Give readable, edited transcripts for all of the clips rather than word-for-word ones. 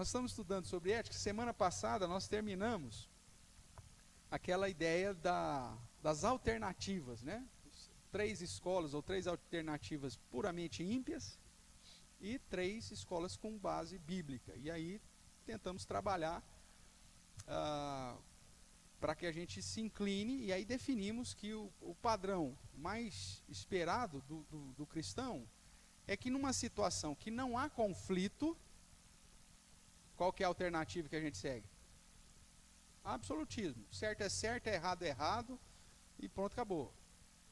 nós estamos estudando sobre ética. Semana passada nós terminamos aquela ideia das alternativas, né? 3 escolas ou 3 alternativas puramente ímpias e 3 escolas com base bíblica. E aí tentamos trabalhar para que a gente se incline, e aí definimos que o padrão mais esperado do cristão é que numa situação que não há conflito, qual que é a alternativa que a gente segue? Absolutismo. Certo é certo, errado é errado, e pronto, acabou.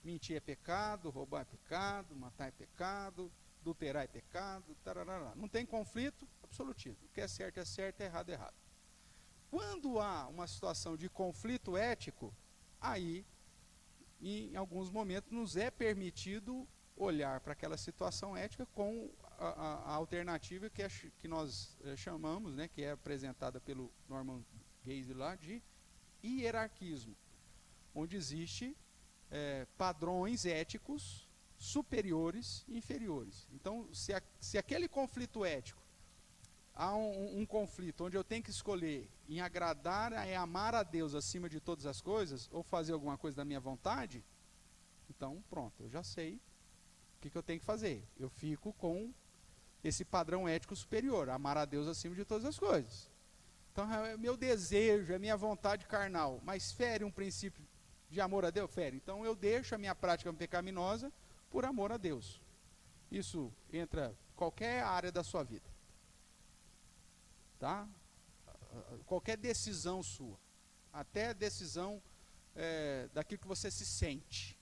Mentir é pecado, roubar é pecado, matar é pecado, adulterar é pecado, tarará. Não tem conflito, absolutismo. O que é certo, errado é errado. Quando há uma situação de conflito ético, aí, em alguns momentos, nos é permitido olhar para aquela situação ética com a alternativa que nós chamamos, né, que é apresentada pelo Norman Geisler lá, de hierarquismo, onde existe padrões éticos superiores e inferiores. Então, se aquele conflito ético, há um conflito onde eu tenho que escolher em agradar e amar a Deus acima de todas as coisas, ou fazer alguma coisa da minha vontade, então pronto, eu já sei o que eu tenho que fazer. Eu fico com esse padrão ético superior, amar a Deus acima de todas as coisas. Então é meu desejo, é minha vontade carnal, mas fere um princípio de amor a Deus? Fere. Então eu deixo a minha prática pecaminosa por amor a Deus. Isso entra em qualquer área da sua vida. Tá? Qualquer decisão sua, até decisão daquilo que você se sente.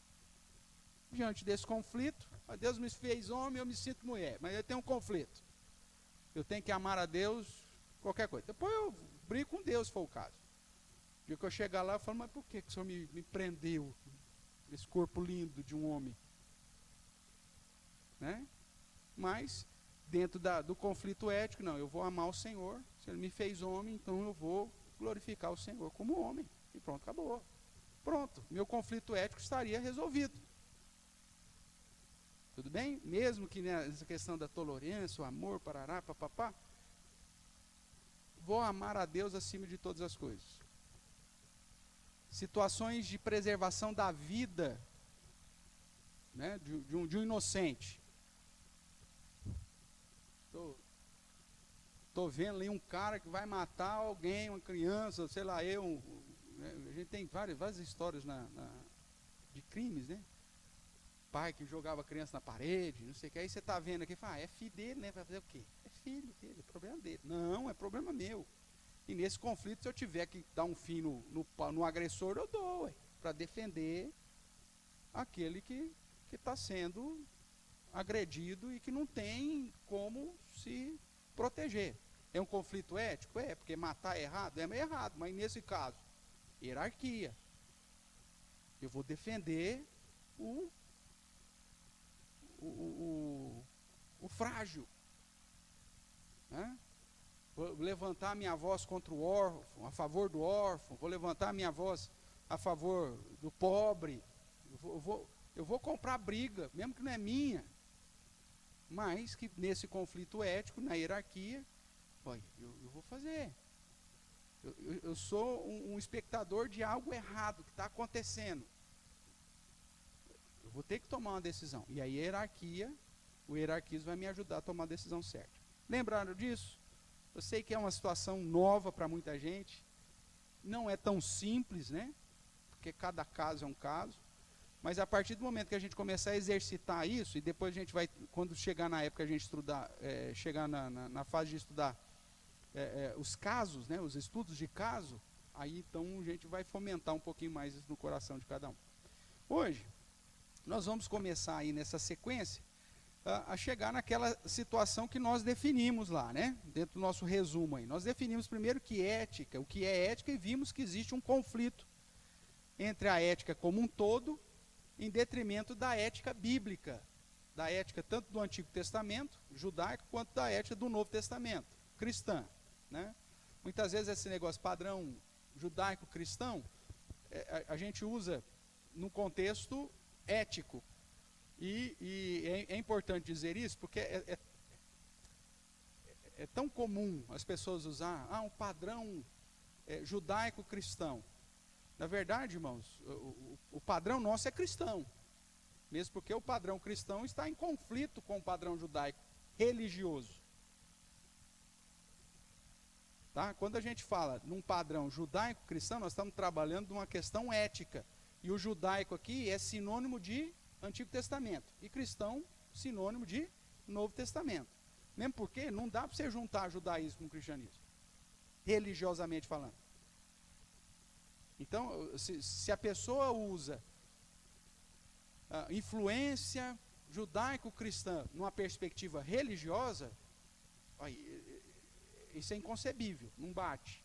Diante desse conflito, Deus me fez homem, eu me sinto mulher, mas eu tenho um conflito. Eu tenho que amar a Deus, qualquer coisa. Depois eu brigo com Deus, se for o caso. O dia que eu chegar lá, eu falo, mas por que o Senhor me prendeu esse corpo lindo de um homem? Né? Mas, dentro do conflito ético, não, eu vou amar o Senhor. Se Ele me fez homem, então eu vou glorificar o Senhor como homem. E pronto, acabou. Pronto, meu conflito ético estaria resolvido. Tudo bem? Mesmo que nessa questão da tolerância, o amor, parará, papapá, vou amar a Deus acima de todas as coisas. Situações de preservação da vida, né, de um inocente. Estou vendo ali um cara que vai matar alguém, uma criança, sei lá, a gente tem várias histórias de crimes, né? Pai que jogava a criança na parede, não sei o que, aí você está vendo aqui e fala, é filho dele, né? Vai fazer o quê? É filho dele, é problema dele. Não, é problema meu. E nesse conflito, se eu tiver que dar um fim no agressor, eu dou, para defender aquele que está sendo agredido e que não tem como se proteger. É um conflito ético? É, porque matar é errado? É meio errado, mas nesse caso, hierarquia. Eu vou defender o frágil. Né? Vou levantar minha voz contra o órfão, a favor do órfão, vou levantar minha voz a favor do pobre. Eu vou comprar briga, mesmo que não é minha, mas que nesse conflito ético, na hierarquia, eu vou fazer. Eu sou um espectador de algo errado que está acontecendo. Eu vou ter que tomar uma decisão. E a hierarquia, o hierarquismo vai me ajudar a tomar a decisão certa. Lembraram disso? Eu sei que é uma situação nova para muita gente. Não é tão simples, né? Porque cada caso é um caso. Mas a partir do momento que a gente começar a exercitar isso, e depois a gente vai, quando chegar na época a gente estudar, chegar na fase de estudar os casos, né, os estudos de caso, aí então a gente vai fomentar um pouquinho mais isso no coração de cada um. Hoje, nós vamos começar aí nessa sequência a chegar naquela situação que nós definimos lá, né? Dentro do nosso resumo aí. Nós definimos primeiro o que é ética, e vimos que existe um conflito entre a ética como um todo, em detrimento da ética bíblica, da ética tanto do Antigo Testamento, judaico, quanto da ética do Novo Testamento, cristã. Né? Muitas vezes esse negócio padrão judaico-cristão, a gente usa no contexto ético. E é importante dizer isso, porque é tão comum as pessoas usar um padrão judaico-cristão. Na verdade, irmãos, o padrão nosso é cristão. Mesmo porque o padrão cristão está em conflito com o padrão judaico religioso. Tá? Quando a gente fala num padrão judaico-cristão, nós estamos trabalhando numa questão ética. E o judaico aqui é sinônimo de Antigo Testamento. E cristão, sinônimo de Novo Testamento. Mesmo porque não dá para você juntar judaísmo com cristianismo, religiosamente falando. Então, se a pessoa usa influência judaico-cristã numa perspectiva religiosa, isso é inconcebível, não bate.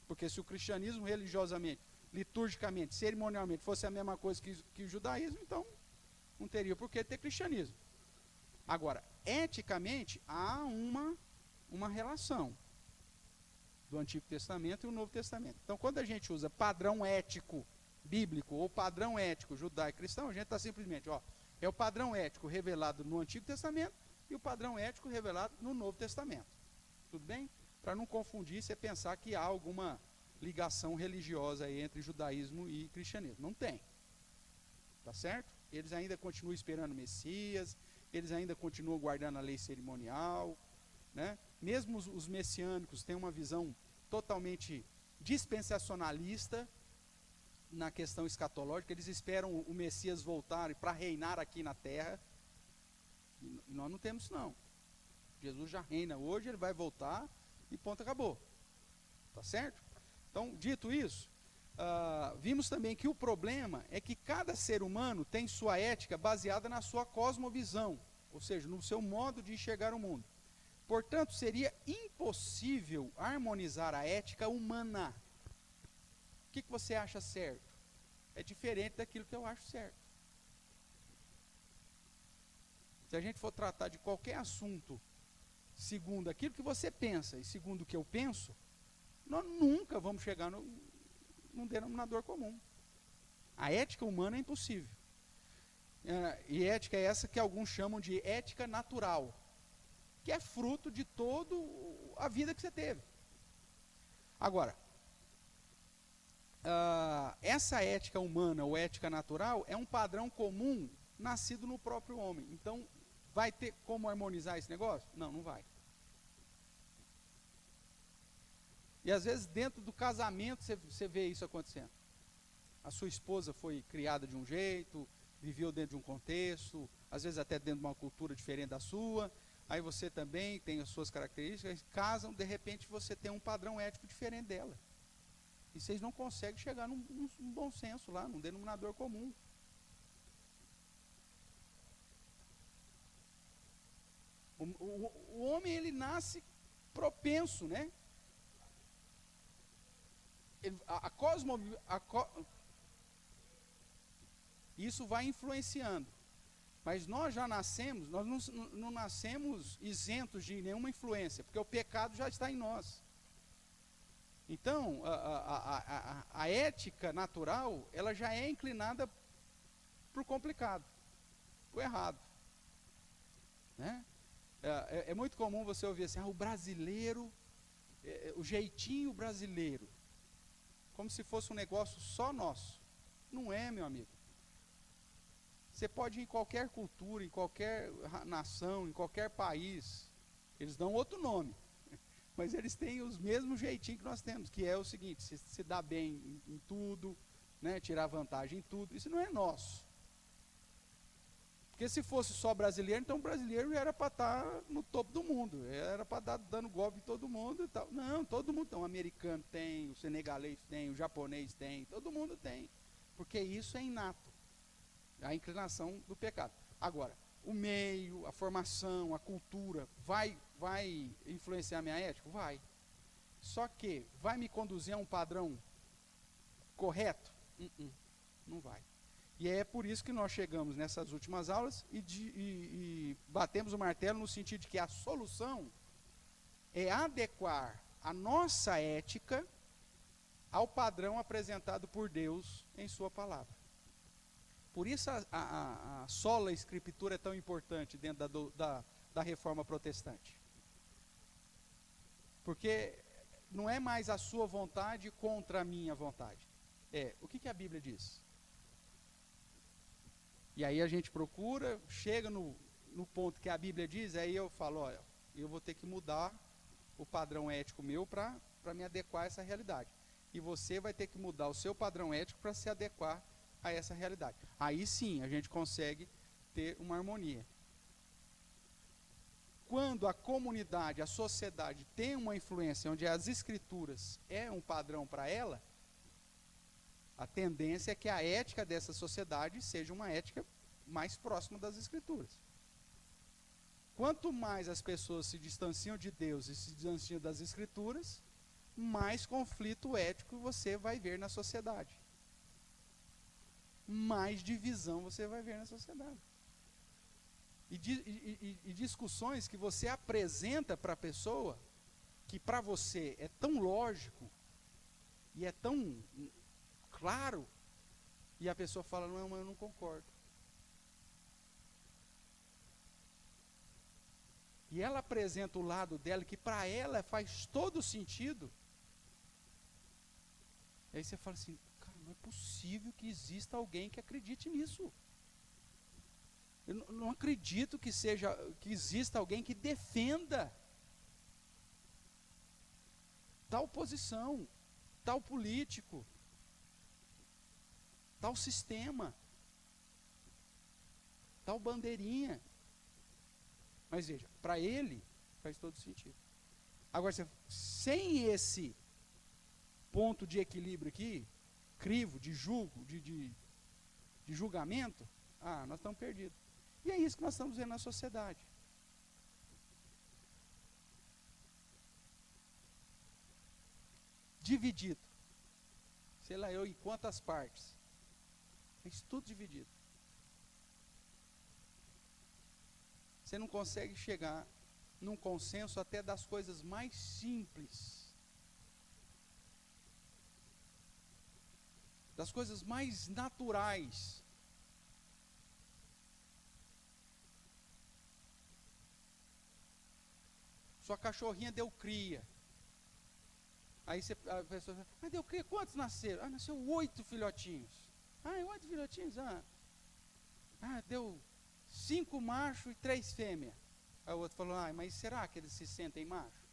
Porque se o cristianismo religiosamente, liturgicamente, cerimonialmente fosse a mesma coisa que o judaísmo, então não teria por que ter cristianismo. Agora, eticamente, há uma relação do Antigo Testamento e o Novo Testamento. Então, quando a gente usa padrão ético bíblico ou padrão ético judaico-cristão, a gente está simplesmente, é o padrão ético revelado no Antigo Testamento e o padrão ético revelado no Novo Testamento. Tudo bem? Para não confundir, você pensar que há alguma ligação religiosa aí entre judaísmo e cristianismo. Não tem. Tá certo? Eles ainda continuam esperando o Messias, eles ainda continuam guardando a lei cerimonial, né? Mesmo os messiânicos têm uma visão totalmente dispensacionalista na questão escatológica. Eles esperam o Messias voltar para reinar aqui na terra. E nós não temos isso, não. Jesus já reina hoje, ele vai voltar e ponto, acabou. Tá certo? Então, dito isso, vimos também que o problema é que cada ser humano tem sua ética baseada na sua cosmovisão, ou seja, no seu modo de enxergar o mundo. Portanto, seria impossível harmonizar a ética humana. O que você acha certo? É diferente daquilo que eu acho certo. Se a gente for tratar de qualquer assunto segundo aquilo que você pensa e segundo o que eu penso, nós nunca vamos chegar num denominador comum. A ética humana é impossível. E ética é essa que alguns chamam de ética natural, que é fruto de toda a vida que você teve. Agora, essa ética humana ou ética natural é um padrão comum nascido no próprio homem. Então, vai ter como harmonizar esse negócio? Não, não vai. E às vezes dentro do casamento você vê isso acontecendo. A sua esposa foi criada de um jeito, viveu dentro de um contexto, às vezes até dentro de uma cultura diferente da sua, aí você também tem as suas características, casam, de repente você tem um padrão ético diferente dela. E vocês não conseguem chegar num bom senso lá, num denominador comum. O homem, ele nasce propenso, né? Isso vai influenciando. Mas nós já nascemos, nós não nascemos isentos de nenhuma influência, porque o pecado já está em nós. Então, a ética natural, ela já é inclinada para o complicado, para o errado. Né? É muito comum você ouvir assim, o brasileiro, o jeitinho brasileiro, como se fosse um negócio só nosso. Não é, meu amigo. Você pode ir em qualquer cultura, em qualquer nação, em qualquer país, eles dão outro nome, mas eles têm os mesmos jeitinhos que nós temos, que é o seguinte, se dá bem em tudo, né, tirar vantagem em tudo. Isso não é nosso. Porque se fosse só brasileiro, então o brasileiro era para estar no topo do mundo, era para estar dando golpe em todo mundo e tal. Não, todo mundo tem. O americano tem, o senegalês tem, o japonês tem, todo mundo tem. Porque isso é inato, a inclinação do pecado. Agora, o meio, a formação, a cultura, vai influenciar a minha ética? Vai. Só que vai me conduzir a um padrão correto? Não vai. E é por isso que nós chegamos nessas últimas aulas e batemos o martelo no sentido de que a solução é adequar a nossa ética ao padrão apresentado por Deus em sua palavra. Por isso a sola escritura é tão importante dentro da da reforma protestante. Porque não é mais a sua vontade contra a minha vontade. O que a Bíblia diz? E aí a gente procura, chega no ponto que a Bíblia diz, aí eu falo, olha, eu vou ter que mudar o padrão ético meu para me adequar a essa realidade. E você vai ter que mudar o seu padrão ético para se adequar a essa realidade. Aí sim a gente consegue ter uma harmonia. Quando a comunidade, a sociedade tem uma influência onde as escrituras é um padrão para ela, a tendência é que a ética dessa sociedade seja uma ética mais próxima das escrituras. Quanto mais as pessoas se distanciam de Deus e se distanciam das escrituras, mais conflito ético você vai ver na sociedade. Mais divisão você vai ver na sociedade. E discussões que você apresenta para a pessoa, que para você é tão lógico, e é tão claro, e a pessoa fala, não, mas eu não concordo. E ela apresenta o lado dela, que para ela faz todo sentido. Aí você fala assim, cara, não é possível que exista alguém que acredite nisso. Eu não acredito que exista alguém que defenda tal posição, tal político, tal sistema, tal bandeirinha. Mas veja, para ele faz todo sentido. Agora, sem esse ponto de equilíbrio aqui, crivo, de julgo, de julgamento, nós estamos perdidos. E é isso que nós estamos vendo na sociedade. Dividido. Sei lá, eu em quantas partes. Isso tudo dividido. Você não consegue chegar num consenso até das coisas mais simples. Das coisas mais naturais. Sua cachorrinha deu cria. Aí a pessoa fala, mas deu cria, quantos nasceram? Nasceu 8 filhotinhos. 8 filhotinhos? Deu 5 machos e 3 fêmeas. Aí o outro falou, mas será que eles se sentem machos?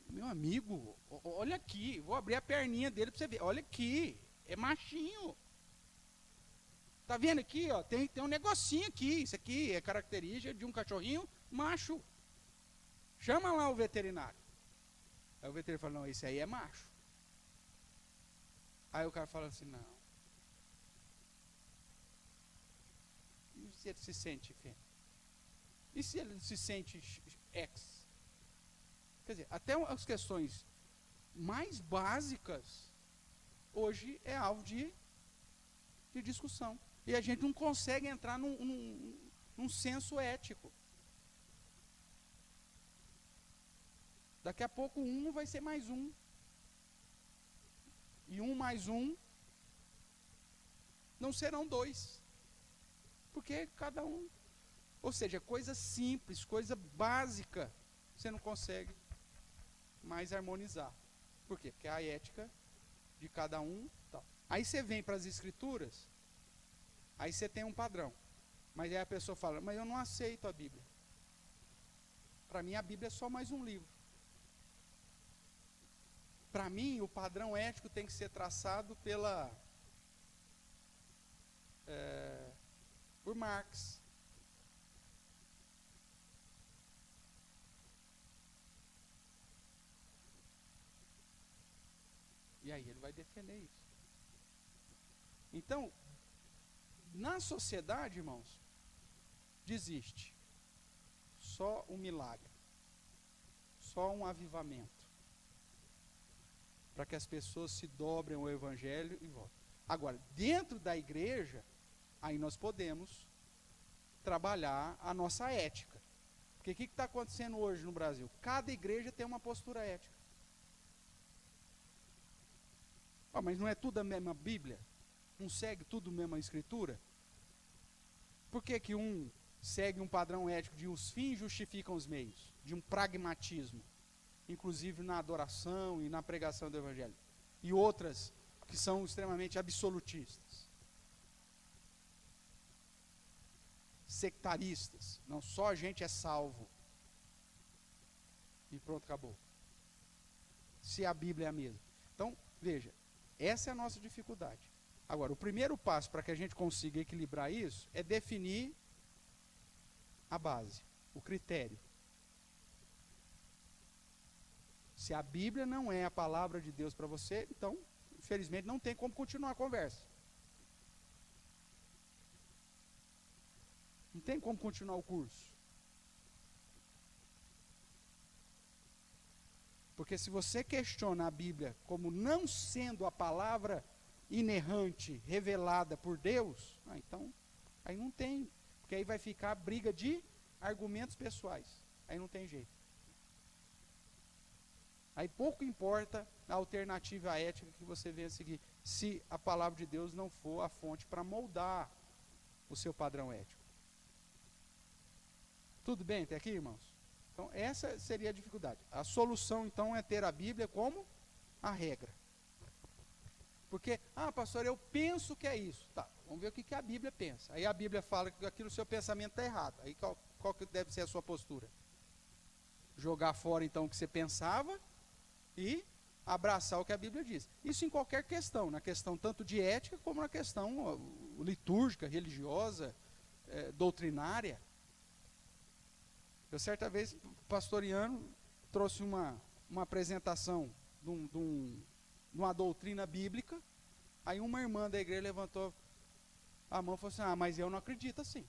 Meu amigo, olha aqui, vou abrir a perninha dele para você ver. Olha aqui, é machinho. Tá vendo aqui, ó? Tem um negocinho aqui. Isso aqui é característica de um cachorrinho macho. Chama lá o veterinário. Aí o veterinário fala, não, esse aí é macho. Aí o cara fala assim, não. E se ele se sente fêmea? E se ele se sente ex? Quer dizer, até as questões mais básicas, hoje é alvo de discussão. E a gente não consegue entrar num senso ético. Daqui a pouco um vai ser mais um. E 1 mais 1 não serão 2. Porque cada um... Ou seja, coisa simples, coisa básica, você não consegue mais harmonizar. Por quê? Porque a ética de cada um... Tal. Aí você vem para as escrituras, aí você tem um padrão. Mas aí a pessoa fala, mas eu não aceito a Bíblia. Para mim a Bíblia é só mais um livro. Para mim o padrão ético tem que ser traçado por Marx. E aí ele vai defender isso. Então, na sociedade, irmãos, existe só um milagre, só um avivamento, para que as pessoas se dobrem ao Evangelho e voltem. Agora, dentro da igreja, aí nós podemos trabalhar a nossa ética. Porque o que está acontecendo hoje no Brasil? Cada igreja tem uma postura ética. Mas não é tudo a mesma Bíblia? Não segue tudo a mesma Escritura? Por que um segue um padrão ético de os fins justificam os meios, de um pragmatismo, inclusive na adoração e na pregação do evangelho. E outras que são extremamente absolutistas, sectaristas. Não, só a gente é salvo. E pronto, acabou. Se a Bíblia é a mesma. Então, veja, essa é a nossa dificuldade. Agora, o primeiro passo para que a gente consiga equilibrar isso é definir a base, o critério. Se a Bíblia não é a palavra de Deus para você, então, infelizmente, não tem como continuar a conversa. Não tem como continuar o curso. Porque se você questiona a Bíblia como não sendo a palavra inerrante, revelada por Deus, então, aí não tem, porque aí vai ficar a briga de argumentos pessoais. Aí não tem jeito. Aí pouco importa a alternativa ética que você venha seguir, se a palavra de Deus não for a fonte para moldar o seu padrão ético. Tudo bem até aqui, irmãos? Então, essa seria a dificuldade. A solução, então, é ter a Bíblia como a regra. Porque, pastor, eu penso que é isso. Tá, vamos ver o que a Bíblia pensa. Aí a Bíblia fala que aquilo, o seu pensamento está errado. Aí qual que deve ser a sua postura? Jogar fora, então, o que você pensava e abraçar o que a Bíblia diz. Isso em qualquer questão, na questão tanto de ética, como na questão litúrgica, religiosa, doutrinária. Eu, certa vez, pastoreando, trouxe uma apresentação de uma doutrina bíblica. Aí uma irmã da igreja levantou a mão e falou assim: mas eu não acredito assim.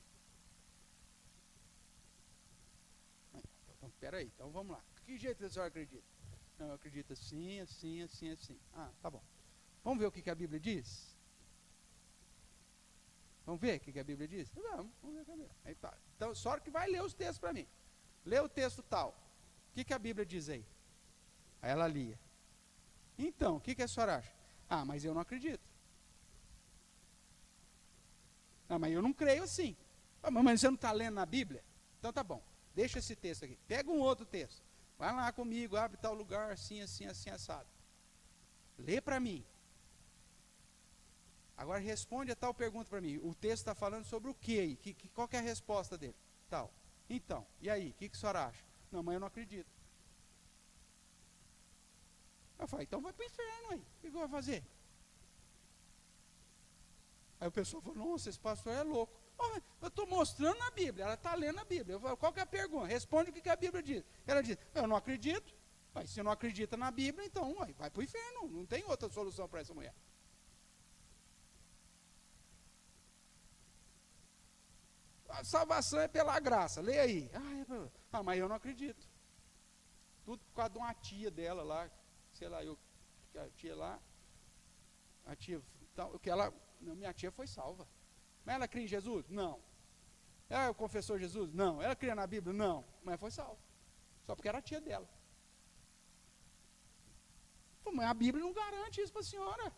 Então, peraí, então vamos lá. Que jeito a senhora acredita? Não, eu acredito assim, assim, assim, assim. Tá bom. Vamos ver o que a Bíblia diz? Vamos ver o que a Bíblia diz? Vamos ver o que a Bíblia. Aí tá. Então, só que vai ler os textos para mim. Lê o texto tal. O que a Bíblia diz aí? Aí ela lia. Então, o que a senhora acha? Mas eu não acredito. Mas eu não creio assim. Mas você não está lendo na Bíblia? Então tá bom. Deixa esse texto aqui. Pega um outro texto. Vai lá comigo, abre tal lugar, assim, assim, assim, assado. Lê para mim. Agora responde a tal pergunta para mim. O texto está falando sobre o que aí? Qual que é a resposta dele? Tal. Então, e aí? O que a senhora acha? Não, mas eu não acredito. Eu falei, então vai para o inferno aí. O que eu vou fazer? Aí o pessoal falou, nossa, esse pastor é louco. Eu estou mostrando na Bíblia, ela está lendo a Bíblia. Eu falo, qual que é a pergunta? Responde o que a Bíblia diz. Ela diz, eu não acredito. Mas se não acredita na Bíblia, então vai para o inferno. Não tem outra solução para essa mulher. A salvação é pela graça. Lê aí. Mas eu não acredito. Tudo por causa de uma tia dela lá. Sei lá, a tia lá. A tia. Então, minha tia foi salva. Mas ela cria em Jesus? Não. Ela confessou Jesus? Não. Ela cria na Bíblia? Não. Mas foi salva. Só porque era a tia dela. Mas a Bíblia não garante isso para a senhora.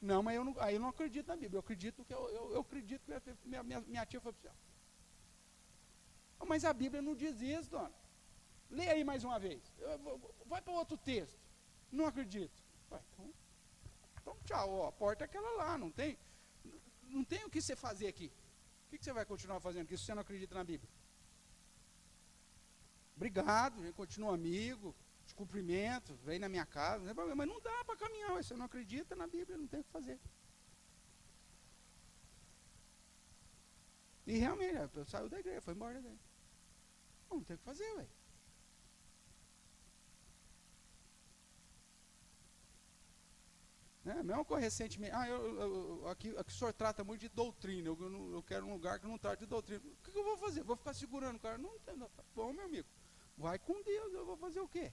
Não, mas eu não acredito na Bíblia. Eu acredito que eu acredito que minha tia foi para o céu. Mas a Bíblia não diz isso, dona. Lê aí mais uma vez. Vai para outro texto. Não acredito. Então tchau, a porta é aquela lá. Não tem o que você fazer aqui. O que você vai continuar fazendo aqui se você não acredita na Bíblia? Obrigado, a gente continua amigo, te cumprimento, vem na minha casa, não é problema, mas não dá para caminhar, você não acredita na Bíblia, não tem o que fazer. E realmente, saiu da igreja, foi embora da igreja. Não tem o que fazer, velho. Mesma coisa recentemente, aqui o senhor trata muito de doutrina, eu quero um lugar que não trata de doutrina. O que eu vou fazer? Vou ficar segurando o cara? Não tem, tá bom, meu amigo. Vai com Deus, eu vou fazer o quê?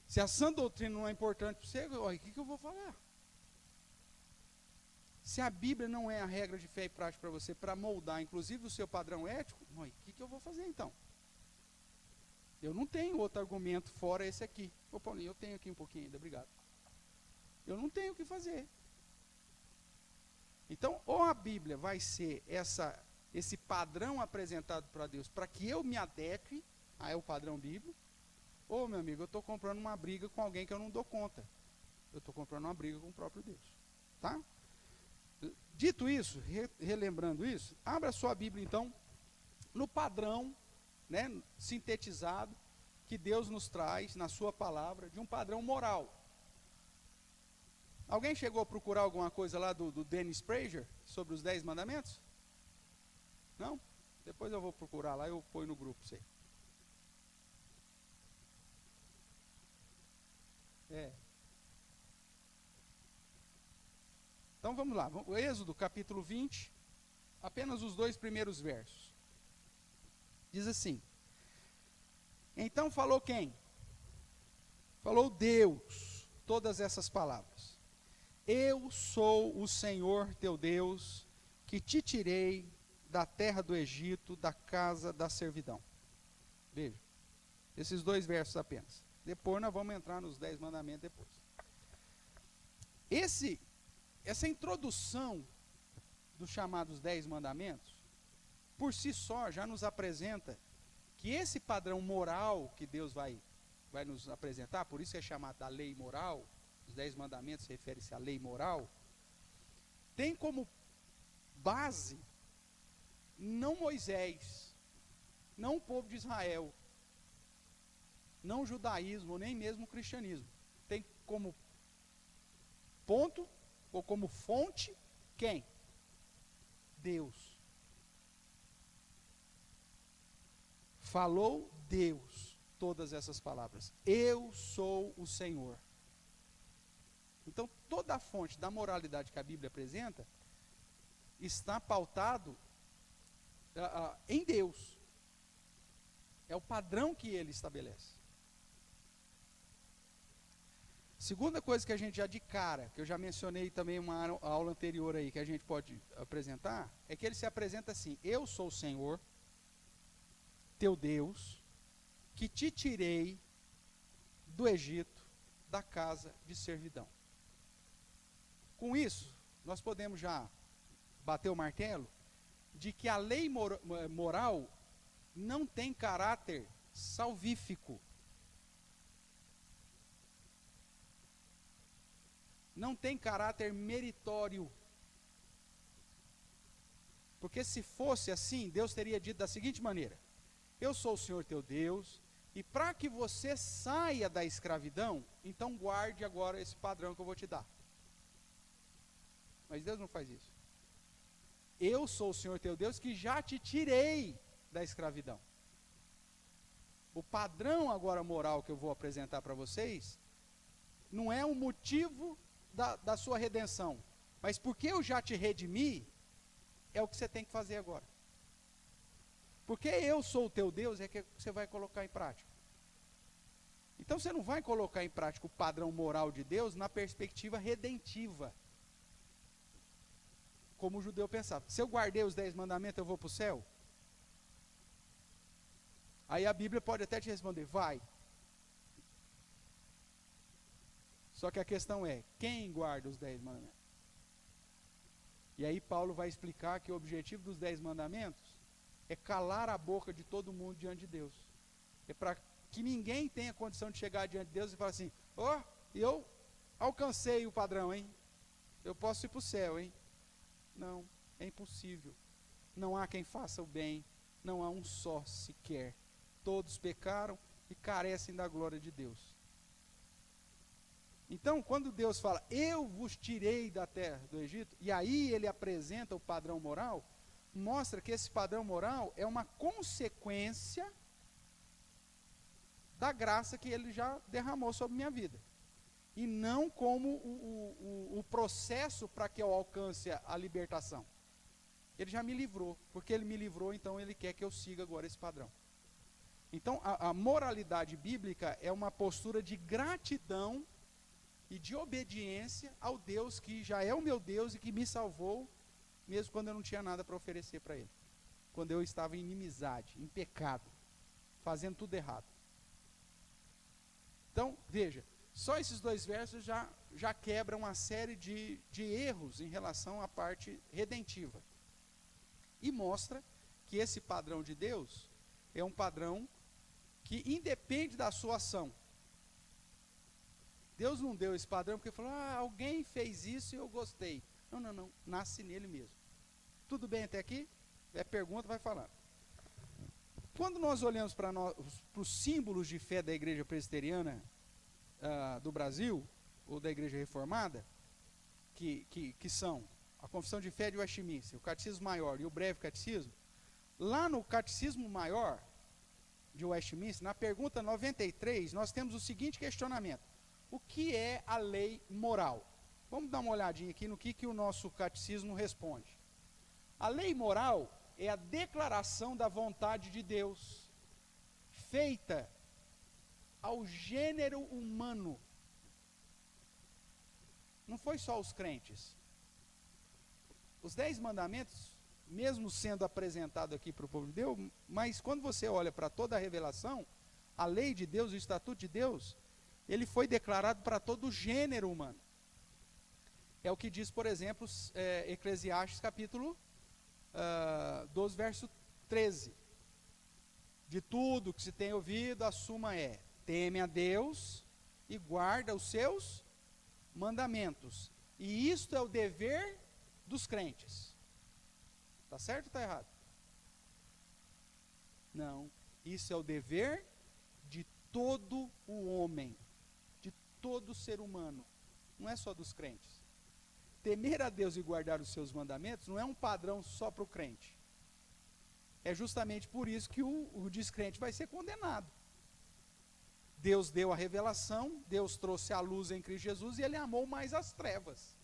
Se a sã doutrina não é importante para você, o que eu vou falar? Se a Bíblia não é a regra de fé e prática para você, para moldar, inclusive, o seu padrão ético, o que eu vou fazer então? Eu não tenho outro argumento fora esse aqui. Ô Paulinho, eu tenho aqui um pouquinho ainda, obrigado. Eu não tenho o que fazer. Então, ou a Bíblia vai ser esse padrão apresentado para Deus, para que eu me adeque ao padrão bíblico, ou, meu amigo, eu estou comprando uma briga com alguém que eu não dou conta. Eu estou comprando uma briga com o próprio Deus. Tá? Dito isso, relembrando isso, abra sua Bíblia, então, no padrão, né, sintetizado, que Deus nos traz na sua palavra, de um padrão moral. Alguém chegou a procurar alguma coisa lá do Dennis Prager, sobre os 10 mandamentos? Não? Depois eu vou procurar lá, eu ponho no grupo, sei. Então vamos lá, o Êxodo capítulo 20, apenas os 2 primeiros versos. Diz assim: então falou quem? Falou Deus, todas essas palavras. Eu sou o Senhor teu Deus, que te tirei da terra do Egito, da casa da servidão. Veja, esses 2 versos apenas. Depois nós vamos entrar nos 10 mandamentos depois. Essa introdução dos chamados 10 mandamentos, por si só, já nos apresenta que esse padrão moral que Deus vai nos apresentar, por isso é chamado da lei moral, os 10 mandamentos refere-se à lei moral, tem como base não Moisés, não o povo de Israel, não o judaísmo, nem mesmo o cristianismo. Tem como ponto, ou como fonte, quem? Deus. Falou Deus todas essas palavras. Eu sou o Senhor. Então, toda a fonte da moralidade que a Bíblia apresenta está pautado em Deus. É o padrão que ele estabelece. Segunda coisa que a gente já de cara, que eu já mencionei também em uma aula anterior aí, que a gente pode apresentar, é que ele se apresenta assim: eu sou o Senhor, teu Deus, que te tirei do Egito, da casa de servidão. Com isso, nós podemos já bater o martelo de que a lei moral não tem caráter salvífico. Não tem caráter meritório. Porque se fosse assim, Deus teria dito da seguinte maneira: eu sou o Senhor teu Deus, e para que você saia da escravidão, então guarde agora esse padrão que eu vou te dar. Mas Deus não faz isso. Eu sou o Senhor teu Deus que já te tirei da escravidão. O padrão agora moral que eu vou apresentar para vocês, não é um motivo da sua redenção, mas porque eu já te redimi, é o que você tem que fazer agora. Porque eu sou o teu Deus, é que você vai colocar em prática. Então você não vai colocar em prática o padrão moral de Deus na perspectiva redentiva, como o judeu pensava. Se eu guardei os 10 mandamentos, eu vou para o céu? Aí a Bíblia pode até te responder: vai. Só que a questão é, quem guarda os 10 mandamentos? E aí Paulo vai explicar que o objetivo dos 10 mandamentos é calar a boca de todo mundo diante de Deus. É para que ninguém tenha condição de chegar diante de Deus e falar assim: ó, eu alcancei o padrão, hein? Eu posso ir para o céu, hein? Não, é impossível. Não há quem faça o bem, não há um só sequer. Todos pecaram e carecem da glória de Deus. Então, quando Deus fala, eu vos tirei da terra do Egito, e aí ele apresenta o padrão moral, mostra que esse padrão moral é uma consequência da graça que ele já derramou sobre minha vida. E não como o processo para que eu alcance a libertação. Ele já me livrou, porque ele me livrou, então ele quer que eu siga agora esse padrão. Então, a moralidade bíblica é uma postura de gratidão e de obediência ao Deus que já é o meu Deus e que me salvou, mesmo quando eu não tinha nada para oferecer para Ele. Quando eu estava em inimizade, em pecado, fazendo tudo errado. Então, veja, Só esses 2 versos já quebram uma série de erros em relação à parte redentiva. E mostra que esse padrão de Deus é um padrão que independe da sua ação. Deus não deu esse padrão porque falou, alguém fez isso e eu gostei. Não, nasce nele mesmo. Tudo bem até aqui? É pergunta, vai falando. Quando nós olhamos para os símbolos de fé da igreja presbiteriana do Brasil, ou da igreja reformada, que são a confissão de fé de Westminster, o catecismo maior e o breve catecismo, lá no catecismo maior de Westminster, na pergunta 93, nós temos o seguinte questionamento: o que é a lei moral? Vamos dar uma olhadinha aqui no que o nosso catecismo responde. A lei moral é a declaração da vontade de Deus, feita ao gênero humano. Não foi só os crentes. Os 10 mandamentos, mesmo sendo apresentado aqui para o povo de Deus, mas quando você olha para toda a revelação, a lei de Deus, o estatuto de Deus, ele foi declarado para todo o gênero humano. É o que diz, por exemplo, Eclesiastes capítulo 12, verso 13. De tudo que se tem ouvido, a suma é: teme a Deus e guarda os seus mandamentos. E isto é o dever dos crentes. Está certo ou está errado? Não. Isso é o dever de todo o homem, de todo ser humano. Não é só dos crentes. Temer a Deus e guardar os seus mandamentos não é um padrão só para o crente. É justamente por isso que o descrente vai ser condenado. Deus deu a revelação, Deus trouxe a luz em Cristo Jesus e ele amou mais as trevas.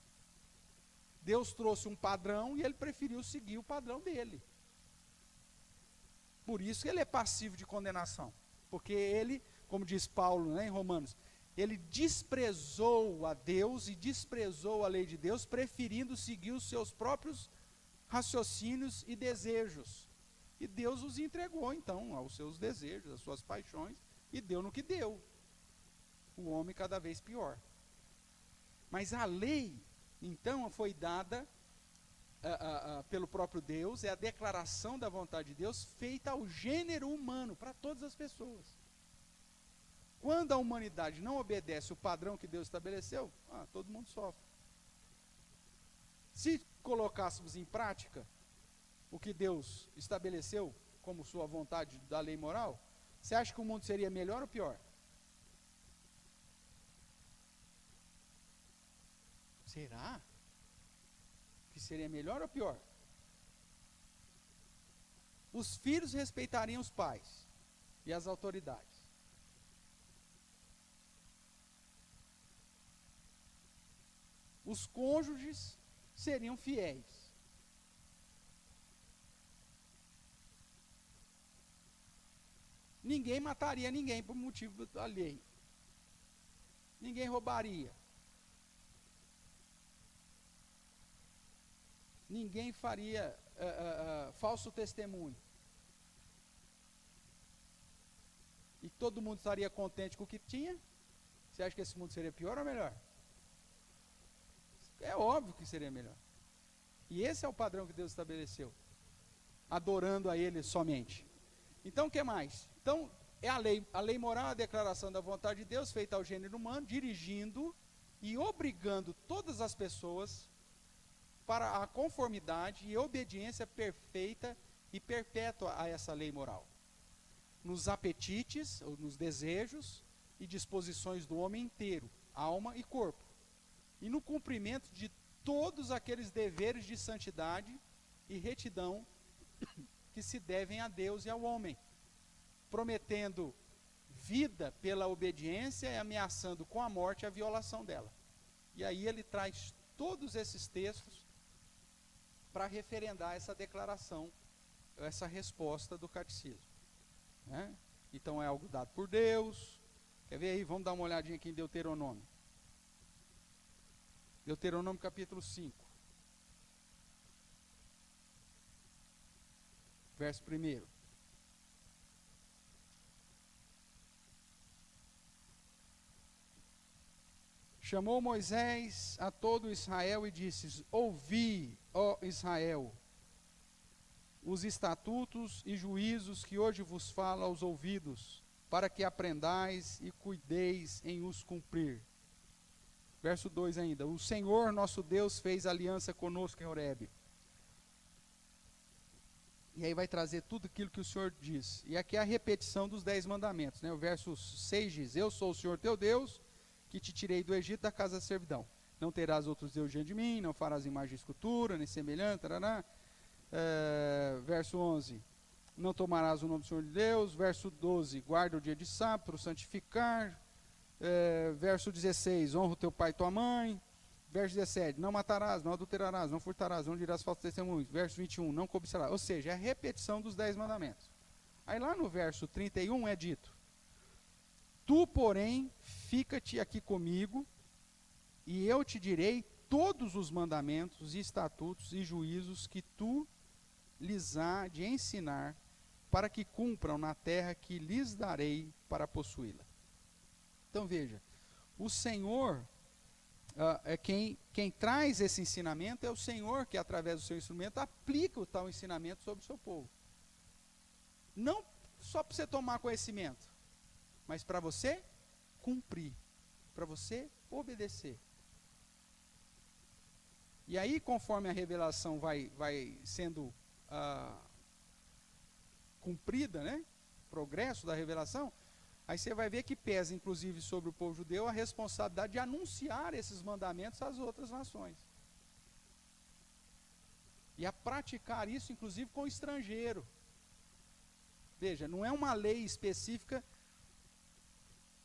Deus trouxe um padrão e ele preferiu seguir o padrão dele. Por isso ele é passivo de condenação. Porque ele, como diz Paulo, né, em Romanos, ele desprezou a Deus e desprezou a lei de Deus, preferindo seguir os seus próprios raciocínios e desejos. E Deus os entregou, então, aos seus desejos, às suas paixões, e deu no que deu. O homem cada vez pior. Mas a lei, então, foi dada pelo próprio Deus, é a declaração da vontade de Deus, feita ao gênero humano, para todas as pessoas. Quando a humanidade não obedece o padrão que Deus estabeleceu, todo mundo sofre. Se colocássemos em prática o que Deus estabeleceu como sua vontade da lei moral, você acha que o mundo seria melhor ou pior? Será que seria melhor ou pior? Os filhos respeitariam os pais e as autoridades. Os cônjuges seriam fiéis. Ninguém mataria ninguém por motivo alheio. Ninguém roubaria. Ninguém faria falso testemunho. E todo mundo estaria contente com o que tinha. Você acha que esse mundo seria pior ou melhor? É óbvio que seria melhor. E esse é o padrão que Deus estabeleceu. Adorando a Ele somente. Então o que mais? Então é a lei moral, a declaração da vontade de Deus, feita ao gênero humano, dirigindo e obrigando todas as pessoas para a conformidade e obediência perfeita e perpétua a essa lei moral. Nos apetites, ou nos desejos e disposições do homem inteiro, alma e corpo. E no cumprimento de todos aqueles deveres de santidade e retidão que se devem a Deus e ao homem, prometendo vida pela obediência e ameaçando com a morte a violação dela. E aí ele traz todos esses textos para referendar essa declaração, essa resposta do catecismo. Né? Então é algo dado por Deus. Quer ver aí? Vamos dar uma olhadinha aqui em Deuteronômio. Deuteronômio capítulo 5. Verso 1. Chamou Moisés a todo Israel e disse: ouvi, ó Israel, os estatutos e juízos que hoje vos falo aos ouvidos, para que aprendais e cuideis em os cumprir. Verso 2 ainda: o Senhor nosso Deus fez aliança conosco em Horebe. E aí vai trazer tudo aquilo que o Senhor diz. E aqui é a repetição dos 10 mandamentos, né? O verso 6 diz: eu sou o Senhor teu Deus, que te tirei do Egito, da casa da servidão. Não terás outros deuses diante de mim, não farás imagem de escultura, nem semelhante, tarará. Verso 11: não tomarás o nome do Senhor de Deus. Verso 12: guarda o dia de sábado para o santificar. Verso 16: honra o teu pai e tua mãe. Verso 17: não matarás, não adulterarás, não furtarás, não dirás falsos testemunhos. Verso 21: não cobiçarás. Ou seja, é a repetição dos 10 mandamentos. Aí lá no verso 31 é dito: tu, porém, fica-te aqui comigo, e eu te direi todos os mandamentos e estatutos e juízos que tu lhes há de ensinar, para que cumpram na terra que lhes darei para possuí-la. Então veja, o Senhor, quem traz esse ensinamento é o Senhor, que através do seu instrumento aplica o tal ensinamento sobre o seu povo. Não só para você tomar conhecimento, mas para você cumprir, para você obedecer. E aí, conforme a revelação vai sendo cumprida, né? Progresso da revelação, aí você vai ver que pesa, inclusive, sobre o povo judeu a responsabilidade de anunciar esses mandamentos às outras nações. E a praticar isso, inclusive, com o estrangeiro. Veja, não é uma lei específica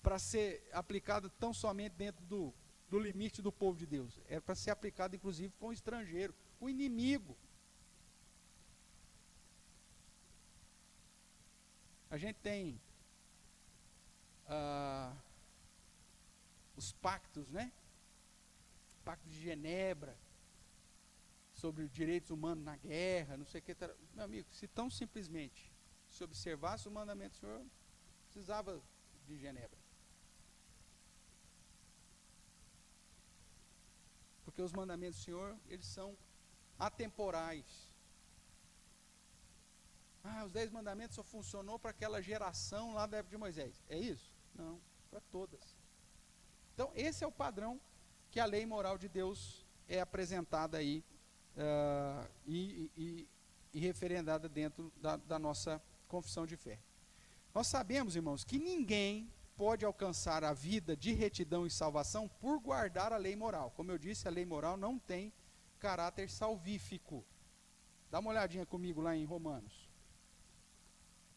para ser aplicada tão somente dentro do limite do povo de Deus. É para ser aplicada, inclusive, com o estrangeiro, com o inimigo. A gente tem os pactos, né? Pacto de Genebra, sobre os direitos humanos na guerra, não sei o que. Meu amigo, se tão simplesmente se observasse o mandamento do Senhor, não precisava de Genebra. Porque os mandamentos do Senhor, eles são atemporais. Os 10 mandamentos só funcionou para aquela geração lá da época de Moisés. É isso? Não, para todas. Então, esse é o padrão que a lei moral de Deus é apresentada aí e referendada dentro da nossa confissão de fé. Nós sabemos, irmãos, que ninguém pode alcançar a vida de retidão e salvação por guardar a lei moral. Como eu disse, a lei moral não tem caráter salvífico. Dá uma olhadinha comigo lá em Romanos.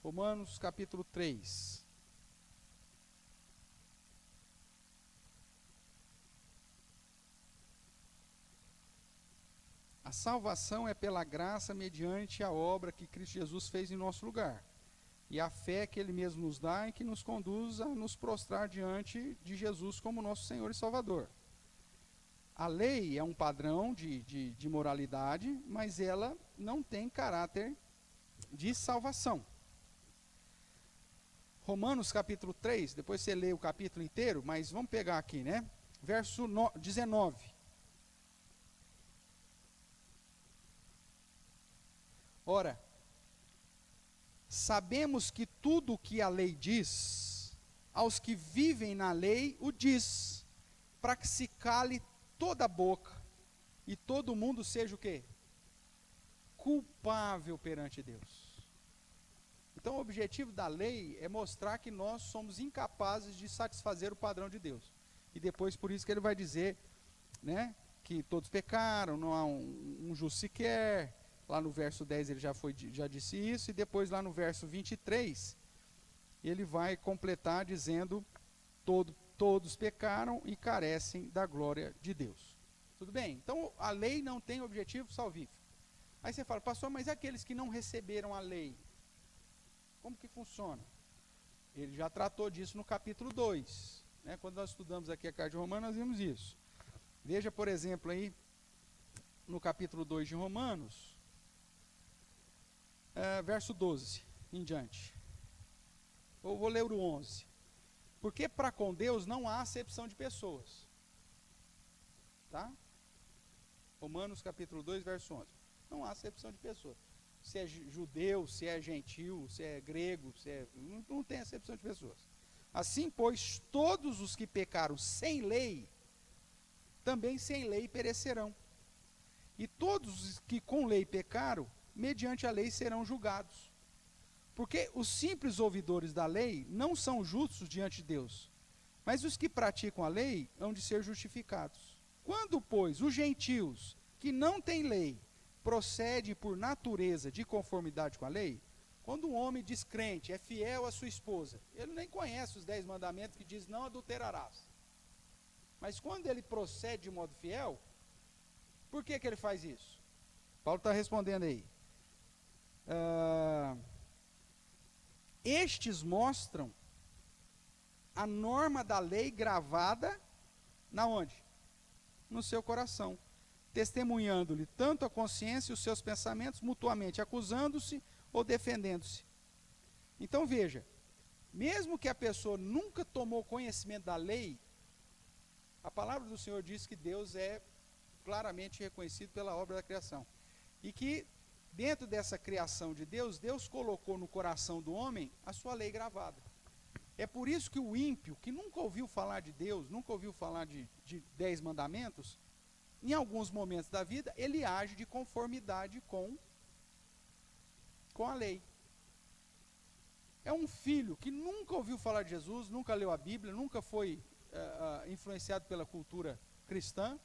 Romanos capítulo 3. A salvação é pela graça mediante a obra que Cristo Jesus fez em nosso lugar. E a fé que Ele mesmo nos dá e que nos conduz a nos prostrar diante de Jesus como nosso Senhor e Salvador. A lei é um padrão de moralidade, mas ela não tem caráter de salvação. Romanos capítulo 3, depois você lê o capítulo inteiro, mas vamos pegar aqui, né? Verso 19. Ora, sabemos que tudo o que a lei diz, aos que vivem na lei o diz, para que se cale toda a boca e todo mundo seja o quê? Culpável perante Deus. Então o objetivo da lei é mostrar que nós somos incapazes de satisfazer o padrão de Deus. E depois por isso que ele vai dizer, né, que todos pecaram, não há um justo sequer. Lá no verso 10 ele já disse isso, e depois lá no verso 23, ele vai completar dizendo, todos pecaram e carecem da glória de Deus. Tudo bem? Então a lei não tem objetivo salvífico. Aí você fala, pastor, mas e aqueles que não receberam a lei? Como que funciona? Ele já tratou disso no capítulo 2. Né? Quando nós estudamos aqui a carta de Romanos, nós vimos isso. Veja, por exemplo, aí, no capítulo 2 de Romanos, verso 12 em diante. Eu vou ler o 11. Porque para com Deus não há acepção de pessoas. Tá? Romanos capítulo 2, verso 11. Não há acepção de pessoa. Se é judeu, se é gentil, se é grego, não tem acepção de pessoas. Assim, pois, todos os que pecaram sem lei, também sem lei perecerão. E todos os que com lei pecaram, mediante a lei serão julgados. Porque os simples ouvidores da lei não são justos diante de Deus, mas os que praticam a lei hão de ser justificados. Quando, pois, os gentios, que não têm lei, procedem por natureza de conformidade com a lei, quando um homem descrente é fiel à sua esposa, ele nem conhece os 10 mandamentos que diz não adulterarás. Mas quando ele procede de modo fiel, por que ele faz isso? Paulo está respondendo aí. Estes mostram a norma da lei gravada na onde? No seu coração, testemunhando-lhe tanto a consciência e os seus pensamentos, mutuamente acusando-se ou defendendo-se. Então veja, mesmo que a pessoa nunca tomou conhecimento da lei, a palavra do Senhor diz que Deus é claramente reconhecido pela obra da criação. E que dentro dessa criação de Deus, Deus colocou no coração do homem a sua lei gravada. É por isso que o ímpio, que nunca ouviu falar de Deus, nunca ouviu falar de 10 mandamentos, em alguns momentos da vida, ele age de conformidade com a lei. É um filho que nunca ouviu falar de Jesus, nunca leu a Bíblia, nunca foi influenciado pela cultura cristã,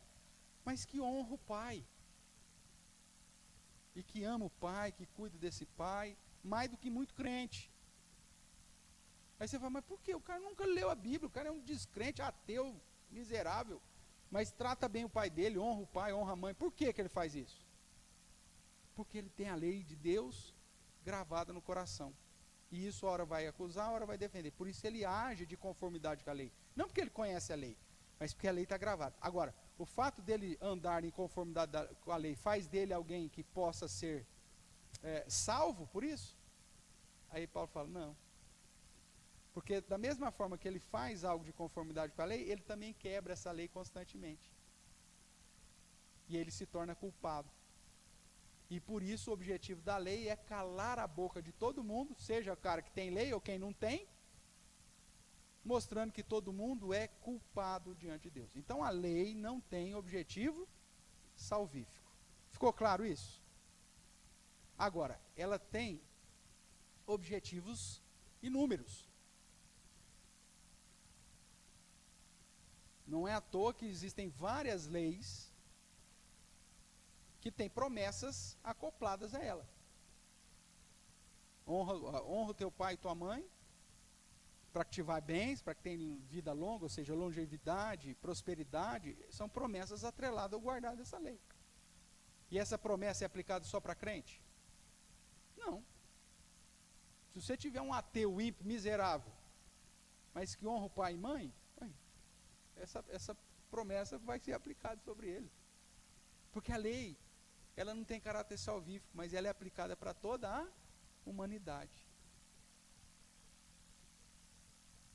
mas que honra o pai. E que ama o pai, que cuida desse pai, mais do que muito crente. Aí você fala, mas por quê? O cara nunca leu a Bíblia, o cara é um descrente, ateu, miserável, mas trata bem o pai dele, honra o pai, honra a mãe. Por que ele faz isso? Porque ele tem a lei de Deus gravada no coração. E isso a hora vai acusar, a hora vai defender. Por isso ele age de conformidade com a lei. Não porque ele conhece a lei, mas porque a lei está gravada. Agora, o fato dele andar em conformidade com a lei faz dele alguém que possa ser salvo por isso? Aí Paulo fala, não. Porque da mesma forma que ele faz algo de conformidade com a lei, ele também quebra essa lei constantemente. E ele se torna culpado. E por isso o objetivo da lei é calar a boca de todo mundo, seja o cara que tem lei ou quem não tem, mostrando que todo mundo é culpado diante de Deus. Então a lei não tem objetivo salvífico. Ficou claro isso? Agora, ela tem objetivos inúmeros. Não é à toa que existem várias leis que têm promessas acopladas a ela. Honra o teu pai e tua mãe, para que te vá bens, para que tenha vida longa, ou seja, longevidade, prosperidade, são promessas atreladas ao guardar dessa lei. E essa promessa é aplicada só para crente? Não. Se você tiver um ateu ímpio, miserável, mas que honra o pai e mãe, essa promessa vai ser aplicada sobre ele. Porque a lei, ela não tem caráter salvífico, mas ela é aplicada para toda a humanidade.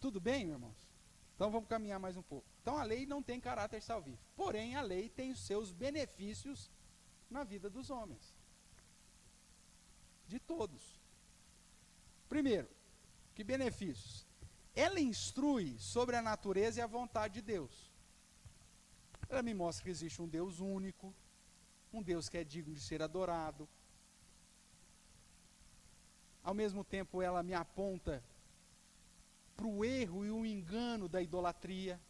Tudo bem, meus irmãos? Então vamos caminhar mais um pouco. Então a lei não tem caráter salvífico. Porém, a lei tem os seus benefícios na vida dos homens. De todos. Primeiro, que benefícios? Ela instrui sobre a natureza e a vontade de Deus. Ela me mostra que existe um Deus único, um Deus que é digno de ser adorado. Ao mesmo tempo, ela me aponta para o erro e o engano da idolatria.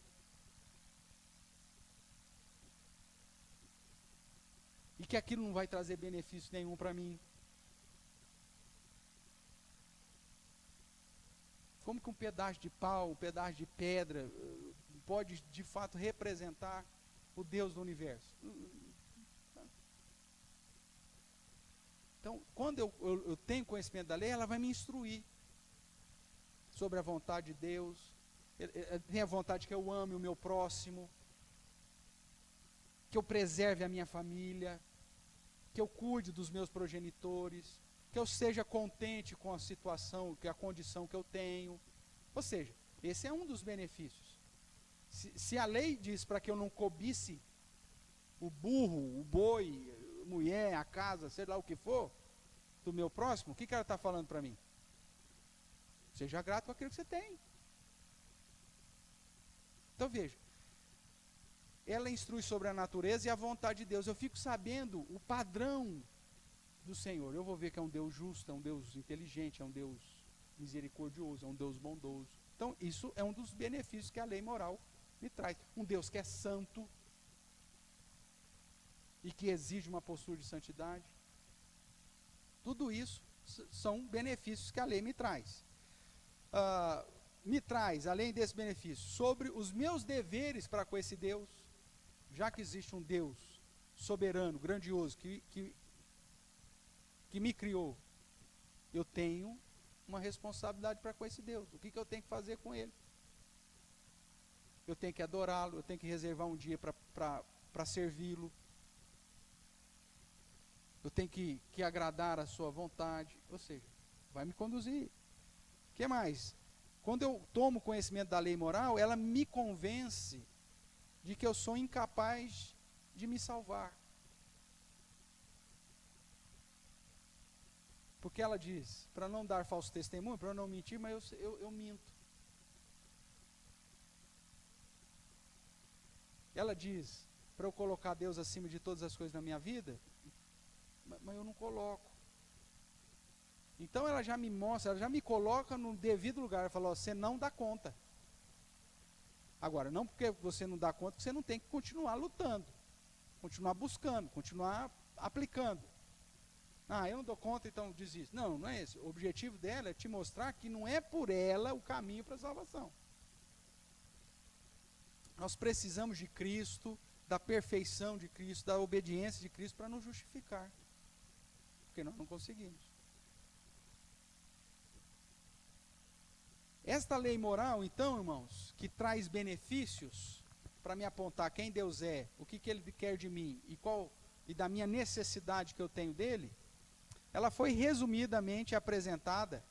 E que aquilo não vai trazer benefício nenhum para mim. Como que um pedaço de pau, um pedaço de pedra pode de fato representar o Deus do universo? Então, quando eu tenho conhecimento da lei, ela vai me instruir sobre a vontade de Deus. Tem a vontade que eu ame o meu próximo, que eu preserve a minha família, que eu cuide dos meus progenitores, que eu seja contente com a situação, com a condição que eu tenho. Ou seja, esse é um dos benefícios. Se a lei diz para que eu não cobice o burro, o boi, a mulher, a casa, sei lá o que for, do meu próximo, o que ela está falando para mim? Seja grato por aquilo que você tem. Então veja, ela instrui sobre a natureza e a vontade de Deus. Eu fico sabendo o padrão do Senhor. Eu vou ver que é um Deus justo, é um Deus inteligente, é um Deus misericordioso, é um Deus bondoso. Então isso é um dos benefícios que a lei moral me traz. Um Deus que é santo e que exige uma postura de santidade. Tudo isso são benefícios que a lei me traz. Me traz, além desse benefício, sobre os meus deveres para com esse Deus, já que existe um Deus soberano, grandioso, que me criou, eu tenho uma responsabilidade para com esse Deus. O que eu tenho que fazer com ele? Eu tenho que adorá-lo, eu tenho que reservar um dia para servi-lo, eu tenho que agradar a sua vontade, ou seja, vai me conduzir. O que mais? Quando eu tomo conhecimento da lei moral, ela me convence de que eu sou incapaz de me salvar. Porque ela diz, para não dar falso testemunho, para não mentir, mas eu minto. Ela diz, para eu colocar Deus acima de todas as coisas na minha vida, mas eu não coloco. Então ela já me mostra, ela já me coloca no devido lugar. Ela fala, você não dá conta. Agora, não porque você não dá conta, você não tem que continuar lutando, continuar buscando, continuar aplicando. Eu não dou conta, então desisto. Não, não é esse. O objetivo dela é te mostrar que não é por ela o caminho para a salvação. Nós precisamos de Cristo, da perfeição de Cristo, da obediência de Cristo para nos justificar. Porque nós não conseguimos. Esta lei moral, então, irmãos, que traz benefícios para me apontar quem Deus é, o que Ele quer de mim e da minha necessidade que eu tenho dele, ela foi resumidamente apresentada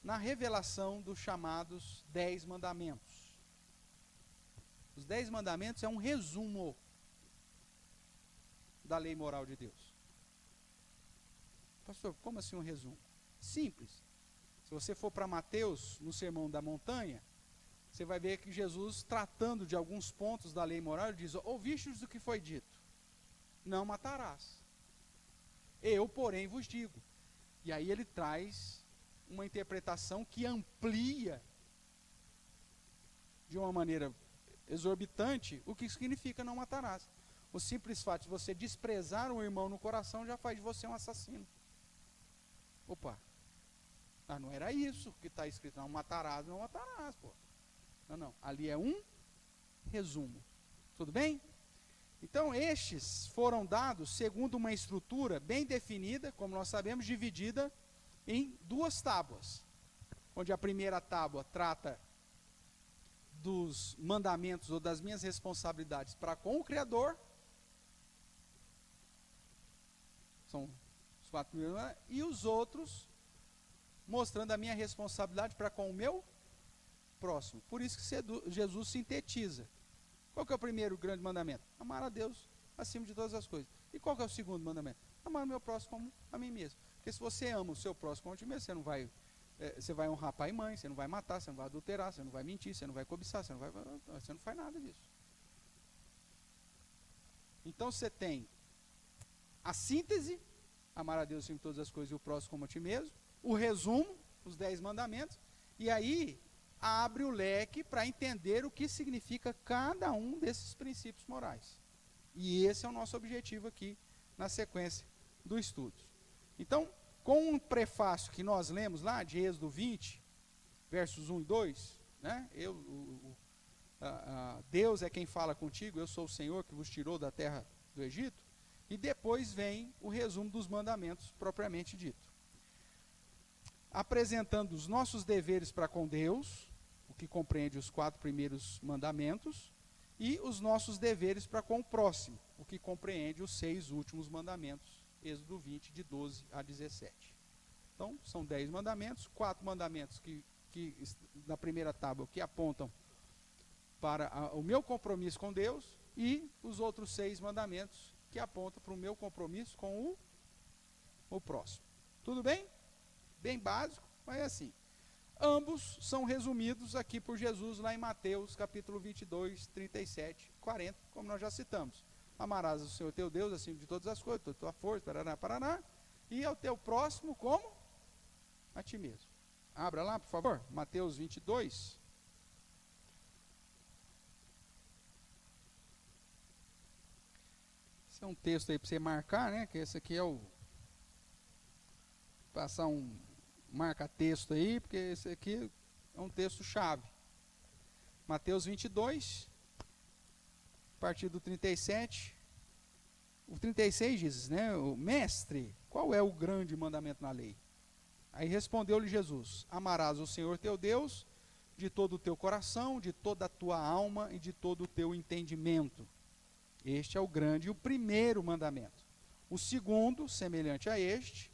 na revelação dos chamados 10 mandamentos. Os 10 mandamentos é um resumo da lei moral de Deus. Pastor, como assim um resumo? Simples. Se você for para Mateus, no Sermão da Montanha, você vai ver que Jesus, tratando de alguns pontos da lei moral, ele diz, ouvistes o que foi dito, não matarás. Eu, porém, vos digo. E aí ele traz uma interpretação que amplia de uma maneira exorbitante o que significa não matarás. O simples fato de você desprezar um irmão no coração já faz de você um assassino. Opa! Não era isso que está escrito, não matarás, pô. Não, ali é um resumo. Tudo bem? Então, estes foram dados segundo uma estrutura bem definida, como nós sabemos, dividida em 2 tábuas. Onde a primeira tábua trata dos mandamentos ou das minhas responsabilidades para com o Criador. São os 4 primeiros, e os outros mostrando a minha responsabilidade para com o meu próximo. Por isso que Jesus sintetiza. Qual que é o primeiro grande mandamento? Amar a Deus acima de todas as coisas. E qual que é o segundo mandamento? Amar o meu próximo como a mim mesmo. Porque se você ama o seu próximo como a ti mesmo, você vai honrar pai e mãe, você não vai matar, você não vai adulterar, você não vai mentir, você não vai cobiçar, você não faz nada disso. Então você tem a síntese, amar a Deus acima de todas as coisas e o próximo como a ti mesmo, o resumo, os 10 mandamentos, e aí abre o leque para entender o que significa cada um desses princípios morais. E esse é o nosso objetivo aqui na sequência do estudo. Então, com um prefácio que nós lemos lá de Êxodo 20, versos 1 e 2, né? Deus é quem fala contigo, eu sou o Senhor que vos tirou da terra do Egito, e depois vem o resumo dos mandamentos propriamente dito. Apresentando os nossos deveres para com Deus, o que compreende os 4 primeiros mandamentos, e os nossos deveres para com o próximo, o que compreende os 6 últimos mandamentos, Êxodo 20, de 12 a 17. Então, são 10 mandamentos, 4 mandamentos que na primeira tábua que apontam para o meu compromisso com Deus, e os outros 6 mandamentos que apontam para o meu compromisso com o próximo. Tudo bem? Bem básico, mas é assim. Ambos são resumidos aqui por Jesus lá em Mateus, capítulo 22, 37, 40, como nós já citamos. Amarás o Senhor teu Deus acima de todas as coisas, toda a tua força, paraná, paraná, e ao teu próximo como? A ti mesmo. Abra lá, por favor, Mateus 22. Esse é um texto aí para você marcar, né? Que esse aqui é o... Passar um marca-texto aí, porque esse aqui é um texto-chave. Mateus 22, a partir do 37. O 36 diz, né? O mestre, qual é o grande mandamento na lei? Aí respondeu-lhe Jesus: amarás o Senhor teu Deus de todo o teu coração, de toda a tua alma e de todo o teu entendimento. Este é o grande e o primeiro mandamento. O segundo, semelhante a este,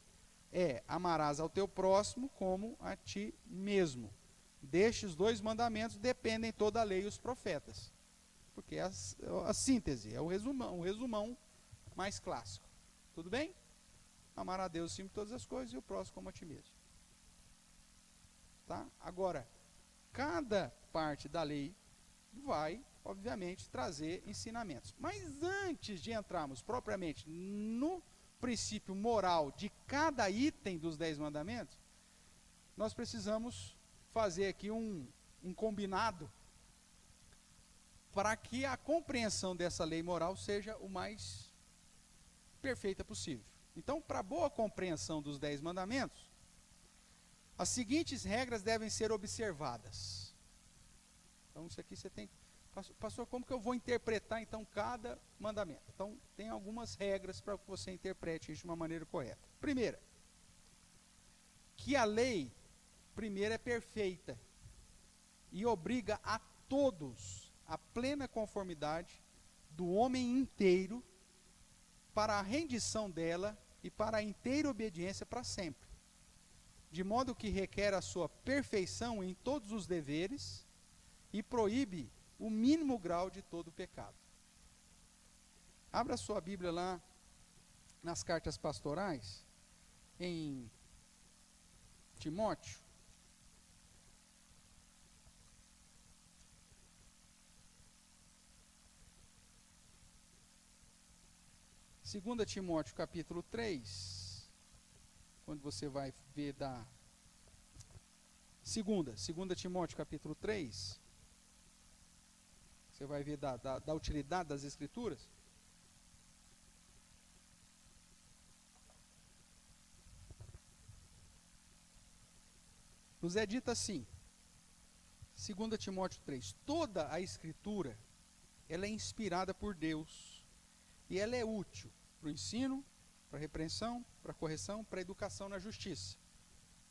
é: amarás ao teu próximo como a ti mesmo. Destes 2 mandamentos dependem toda a lei e os profetas. Porque é a síntese, é o resumão mais clássico. Tudo bem? Amar a Deus acima de todas as coisas e o próximo como a ti mesmo. Tá? Agora, cada parte da lei vai, obviamente, trazer ensinamentos. Mas antes de entrarmos propriamente no princípio moral de cada item dos 10 mandamentos, nós precisamos fazer aqui um combinado para que a compreensão dessa lei moral seja o mais perfeita possível. Então, para boa compreensão dos 10 mandamentos, as seguintes regras devem ser observadas. Então, isso aqui você tem... Pastor, como que eu vou interpretar, então, cada mandamento? Então, tem algumas regras para que você interprete isso de uma maneira correta. Primeira, que a lei, primeiro, é perfeita e obriga a todos a plena conformidade do homem inteiro para a rendição dela e para a inteira obediência para sempre, de modo que requer a sua perfeição em todos os deveres e proíbe o mínimo grau de todo pecado. Abra sua Bíblia lá nas cartas pastorais, em Timóteo. Segunda Timóteo capítulo 3, quando você vai ver Segunda Timóteo capítulo 3, você vai ver da utilidade das Escrituras. Nos é dito assim, 2 Timóteo 3, toda a Escritura, ela é inspirada por Deus, e ela é útil para o ensino, para a repreensão, para a correção, para a educação na justiça,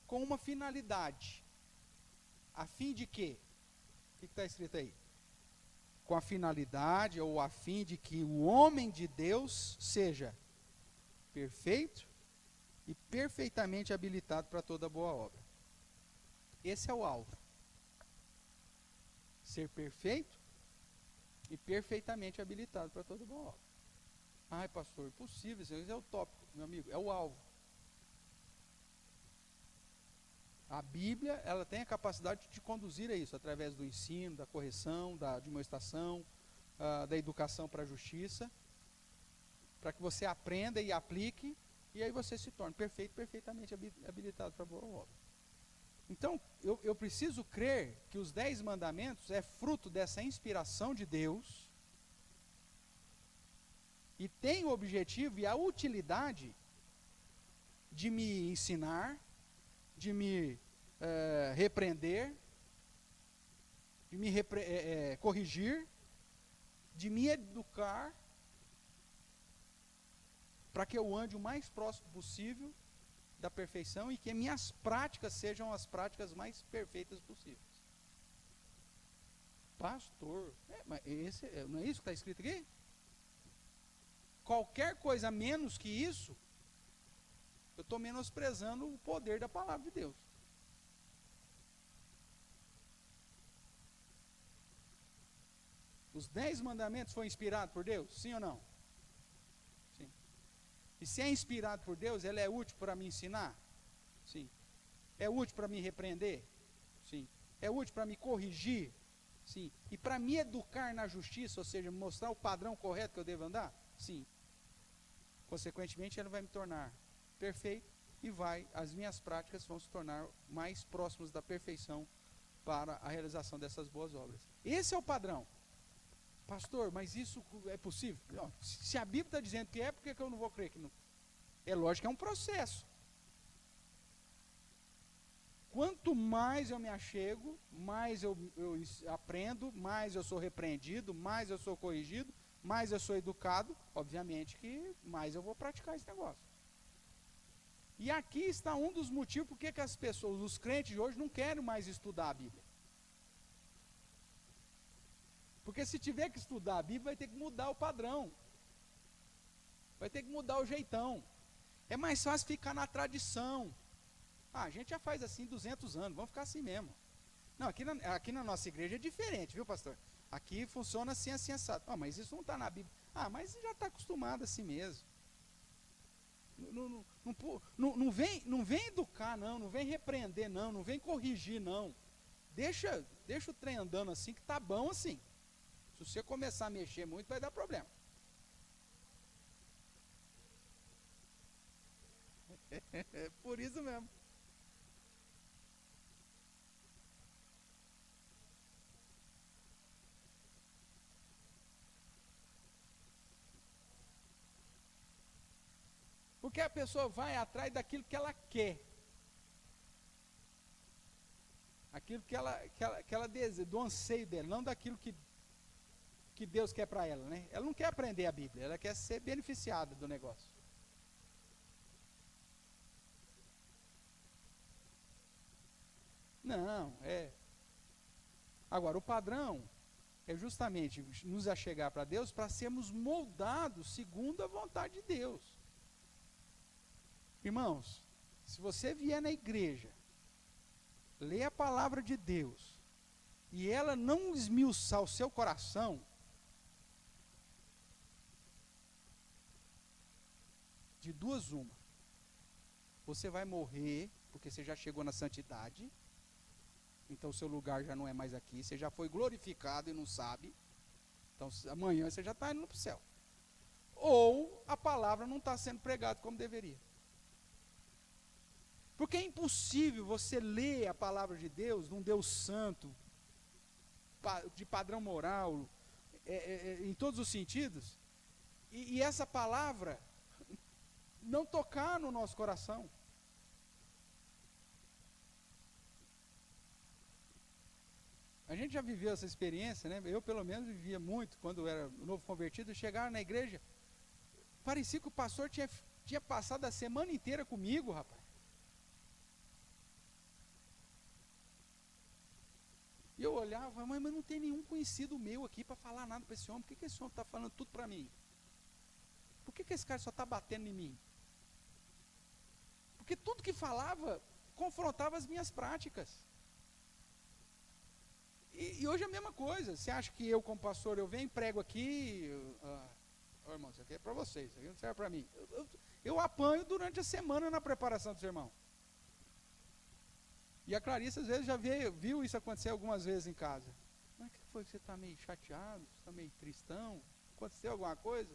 com uma finalidade, a fim de quê? O que está escrito aí? Com a finalidade ou a fim de que o homem de Deus seja perfeito e perfeitamente habilitado para toda boa obra. Esse é o alvo. Ser perfeito e perfeitamente habilitado para toda boa obra. Ai, pastor, impossível, isso é o tópico, meu amigo, é o alvo. A Bíblia, ela tem a capacidade de te conduzir a isso, através do ensino, da correção, da admoestação, da educação para a justiça, para que você aprenda e aplique, e aí você se torne perfeito, perfeitamente habilitado para a boa obra. Então, eu preciso crer que os 10 mandamentos é fruto dessa inspiração de Deus, e tem o objetivo e a utilidade de me ensinar, de me repreender, de me corrigir, de me educar, para que eu ande o mais próximo possível da perfeição e que minhas práticas sejam as práticas mais perfeitas possíveis. Pastor, mas não é isso que está escrito aqui? Qualquer coisa menos que isso, eu estou menosprezando o poder da palavra de Deus. Os 10 mandamentos foram inspirados por Deus? Sim ou não? Sim. E se é inspirado por Deus, ele é útil para me ensinar? Sim. É útil para me repreender? Sim. É útil para me corrigir? Sim. E para me educar na justiça, ou seja, mostrar o padrão correto que eu devo andar? Sim. Consequentemente, ele vai me tornar perfeito e as minhas práticas vão se tornar mais próximas da perfeição para a realização dessas boas obras. Esse é o padrão. Pastor, mas isso é possível? Não, se a Bíblia está dizendo que é, por que eu não vou crer que não? É lógico que é um processo. Quanto mais eu me achego, mais eu aprendo, mais eu sou repreendido, mais eu sou corrigido, mais eu sou educado, obviamente que mais eu vou praticar esse negócio. E aqui está um dos motivos por que as pessoas, os crentes de hoje, não querem mais estudar a Bíblia. Porque se tiver que estudar a Bíblia, vai ter que mudar o padrão. Vai ter que mudar o jeitão. É mais fácil ficar na tradição. A gente já faz assim 200 anos, vamos ficar assim mesmo. Não, aqui na nossa igreja é diferente, viu, pastor? Aqui funciona assim, assim, assado. Mas isso não está na Bíblia. Mas já está acostumado assim mesmo. Não vem educar, não vem repreender, não vem corrigir, não. Deixa o trem andando assim, que tá bom assim. Se você começar a mexer muito, vai dar problema. É por isso mesmo. Porque a pessoa vai atrás daquilo que ela quer. Aquilo que ela deseja, do anseio dela, não daquilo que Deus quer para ela, né? Ela não quer aprender a Bíblia, ela quer ser beneficiada do negócio. Não, Agora, o padrão é justamente nos achegar para Deus para sermos moldados segundo a vontade de Deus. Irmãos, se você vier na igreja, ler a palavra de Deus, e ela não esmiuçar o seu coração, de duas uma, você vai morrer, porque você já chegou na santidade, então o seu lugar já não é mais aqui, você já foi glorificado e não sabe, então amanhã você já está indo para o céu. Ou a palavra não está sendo pregada como deveria. Porque é impossível você ler a palavra de Deus, num Deus santo, de padrão moral, em todos os sentidos, e essa palavra não tocar no nosso coração. A gente já viveu essa experiência, né? Eu pelo menos vivia muito, quando eu era novo convertido, chegar na igreja, parecia que o pastor tinha passado a semana inteira comigo, rapaz. E eu olhava, mas não tem nenhum conhecido meu aqui para falar nada para esse homem. Por que esse homem está falando tudo para mim? Por que esse cara só está batendo em mim? Porque tudo que falava confrontava as minhas práticas. E hoje é a mesma coisa. Você acha que eu, como pastor, eu venho e prego aqui, irmão, isso aqui é para vocês, isso aqui não serve para mim. Eu apanho durante a semana na preparação do sermão. E a Clarice, às vezes, já viu isso acontecer algumas vezes em casa. Mas o que foi que você está meio chateado? Você está meio tristão? Aconteceu alguma coisa?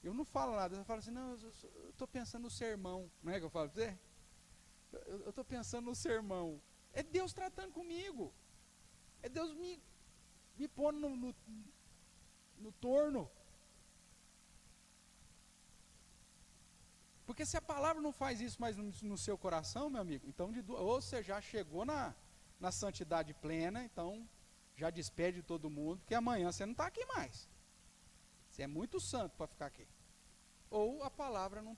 Eu não falo nada, eu falo assim, não, eu estou pensando no sermão. Não é que eu falo para você? Eu estou pensando no sermão. É Deus tratando comigo. É Deus me pondo no torno. Porque se a palavra não faz isso mais no seu coração, meu amigo, então ou você já chegou na santidade plena, então já despede todo mundo, que amanhã você não está aqui mais. Você é muito santo para ficar aqui. Ou a palavra não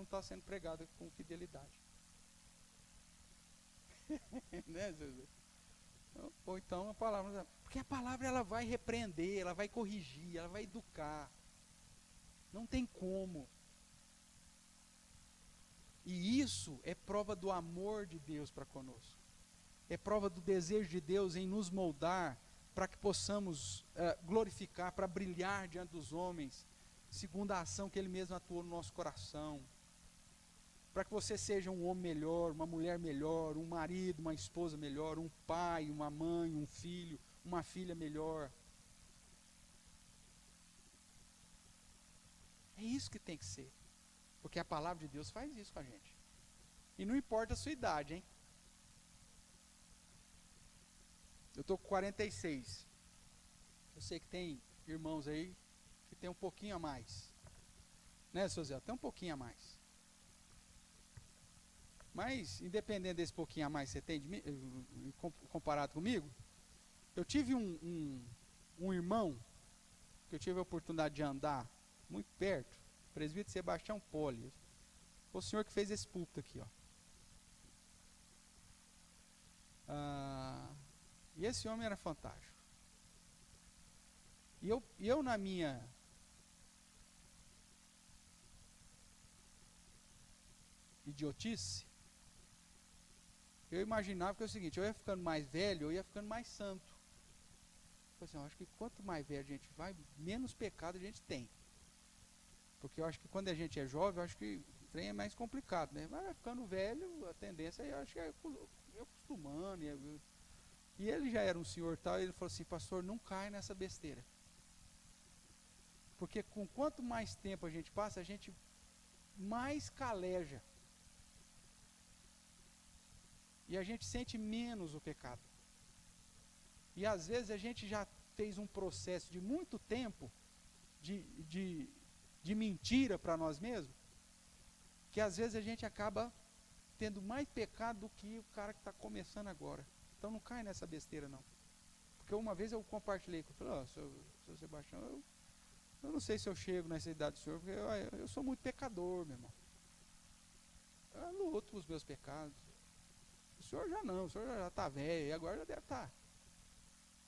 tá sendo pregada com fidelidade. Né, Jesus? Ou então a palavra... Porque a palavra ela vai repreender, ela vai corrigir, ela vai educar. Não tem como. E isso é prova do amor de Deus para conosco. É prova do desejo de Deus em nos moldar para que possamos glorificar, para brilhar diante dos homens, segundo a ação que Ele mesmo atuou no nosso coração. Para que você seja um homem melhor, uma mulher melhor, um marido, uma esposa melhor, um pai, uma mãe, um filho, uma filha melhor. É isso que tem que ser. Porque a palavra de Deus faz isso com a gente. E não importa a sua idade, hein? Eu estou com 46. Eu sei que tem irmãos aí que tem um pouquinho a mais. Né, seu Zé? Tem um pouquinho a mais. Mas, independente desse pouquinho a mais que você tem de mim, comparado comigo, eu tive um irmão que eu tive a oportunidade de andar muito perto, o presbítero Sebastião Poli. Foi o senhor que fez esse púlpito aqui, ó. E esse homem era fantástico. E eu na minha idiotice, eu imaginava que é o seguinte: eu ia ficando mais velho, eu ia ficando mais santo. Assim, eu acho que quanto mais velho a gente vai, menos pecado a gente tem. Porque eu acho que quando a gente é jovem, eu acho que o trem é mais complicado, né? Mas vai ficando velho, a tendência eu acho que é eu acostumando. E ele já era um senhor tal, e ele falou assim: pastor, não cai nessa besteira. Porque com quanto mais tempo a gente passa, a gente mais caleja. E a gente sente menos o pecado. E às vezes a gente já fez um processo de muito tempo de mentira para nós mesmos, que às vezes a gente acaba tendo mais pecado do que o cara que está começando agora. Então não cai nessa besteira não. Porque uma vez eu compartilhei com ele, falei: seu Sebastião, eu não sei se eu chego nessa idade do senhor, porque eu sou muito pecador, meu irmão. Eu luto com os meus pecados. O senhor já não, o senhor já está velho, e agora já deve estar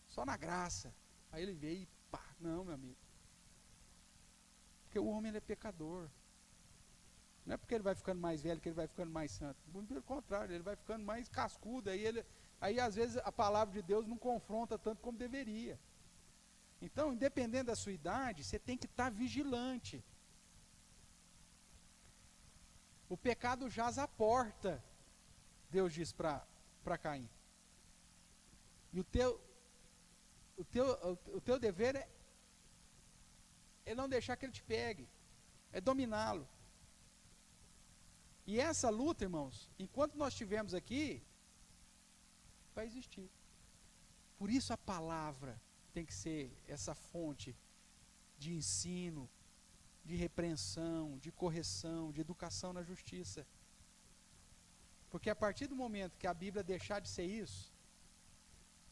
só na graça. Aí ele veio e pá, não, meu amigo. Porque o homem ele é pecador. Não é porque ele vai ficando mais velho que ele vai ficando mais santo. Pelo contrário, ele vai ficando mais cascudo. Aí às vezes a palavra de Deus não confronta tanto como deveria. Então, independente da sua idade, você tem que estar vigilante. O pecado jaz à porta, Deus diz para Caim. E o teu dever é não deixar que ele te pegue, é dominá-lo. E essa luta, irmãos, enquanto nós estivermos aqui, vai existir. Por isso a palavra tem que ser essa fonte de ensino, de repreensão, de correção, de educação na justiça. Porque a partir do momento que a Bíblia deixar de ser isso,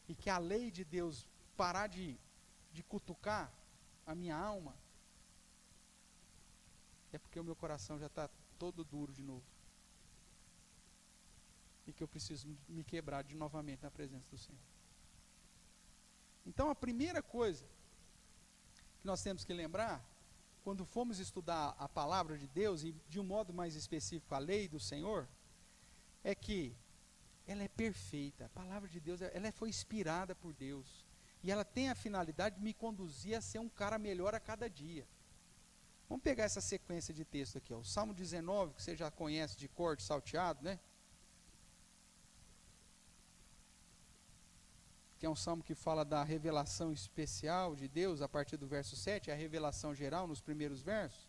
e que a lei de Deus parar de cutucar a minha alma, é porque o meu coração já está todo duro de novo. E que eu preciso me quebrar novamente na presença do Senhor. Então a primeira coisa que nós temos que lembrar, quando formos estudar a palavra de Deus, e de um modo mais específico a lei do Senhor, é que ela é perfeita. A palavra de Deus, ela foi inspirada por Deus. E ela tem a finalidade de me conduzir a ser um cara melhor a cada dia. Vamos pegar essa sequência de texto aqui, ó. O Salmo 19, que você já conhece de cor, de salteado, né? Que é um salmo que fala da revelação especial de Deus a partir do verso 7, a revelação geral nos primeiros versos.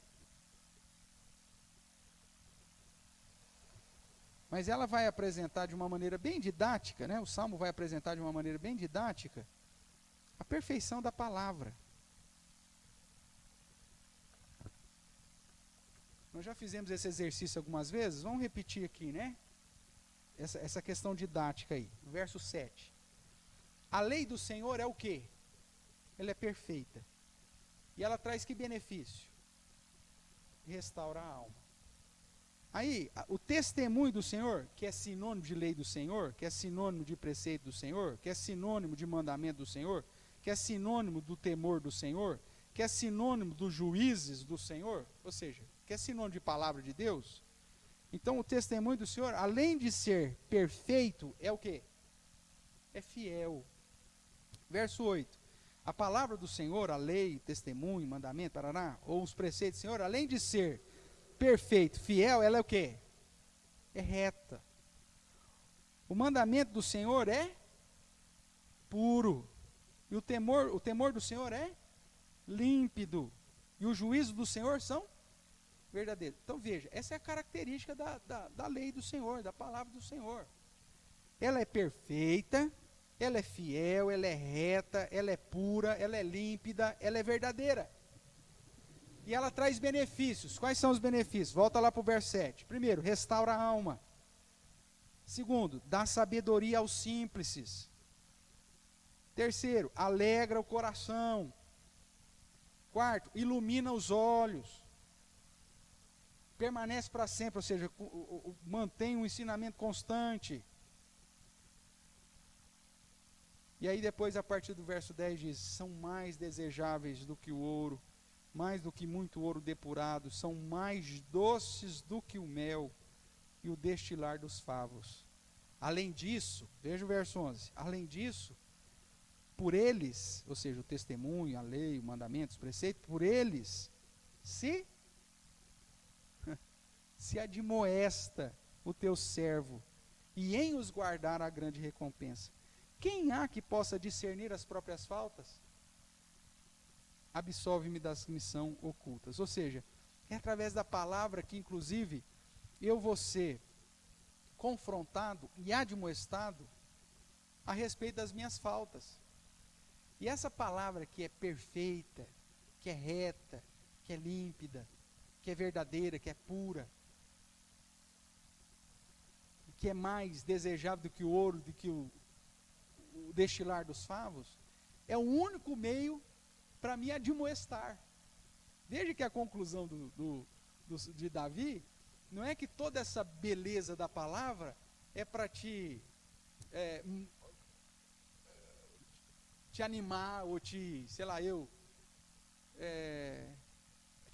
Mas ela vai apresentar de uma maneira bem didática, né? O salmo vai apresentar de uma maneira bem didática a perfeição da palavra. Nós já fizemos esse exercício algumas vezes, vamos repetir aqui, né? Essa questão didática aí, verso 7. A lei do Senhor é o quê? Ela é perfeita. E ela traz que benefício? Restaura a alma. Aí, o testemunho do Senhor, que é sinônimo de lei do Senhor, que é sinônimo de preceito do Senhor, que é sinônimo de mandamento do Senhor, que é sinônimo do temor do Senhor, que é sinônimo dos juízes do Senhor, ou seja, que é sinônimo de palavra de Deus. Então, o testemunho do Senhor, além de ser perfeito, é o quê? É fiel. Verso 8. A palavra do Senhor, a lei, testemunho, mandamento, parará, ou os preceitos do Senhor, além de ser perfeito, fiel, ela é o quê? É reta. O mandamento do Senhor é puro. E o temor do Senhor é límpido. E o juízo do Senhor são verdadeiros. Então veja, essa é a característica da lei do Senhor, da palavra do Senhor. Ela é perfeita, ela é fiel, ela é reta, ela é pura, ela é límpida, ela é verdadeira. E ela traz benefícios. Quais são os benefícios? Volta lá para o verso 7. Primeiro, restaura a alma. Segundo, dá sabedoria aos simples. Terceiro, alegra o coração. Quarto, ilumina os olhos. Permanece para sempre, ou seja, mantém um ensinamento constante. E aí depois, a partir do verso 10 diz, são mais desejáveis do que o ouro, mais do que muito ouro depurado, são mais doces do que o mel e o destilar dos favos. Além disso, veja o verso 11, além disso, por eles, ou seja, o testemunho, a lei, o mandamento, os preceitos, por eles se admoesta o teu servo, e em os guardar a grande recompensa. Quem há que possa discernir as próprias faltas? Absolve-me das que me são ocultas. Ou seja, é através da palavra que, inclusive, eu vou ser confrontado e admoestado a respeito das minhas faltas. E essa palavra que é perfeita, que é reta, que é límpida, que é verdadeira, que é pura, que é mais desejável do que o ouro, do que o destilar dos favos, é o único meio para me admoestar. Veja que a conclusão de Davi não é que toda essa beleza da palavra é para te animar ou te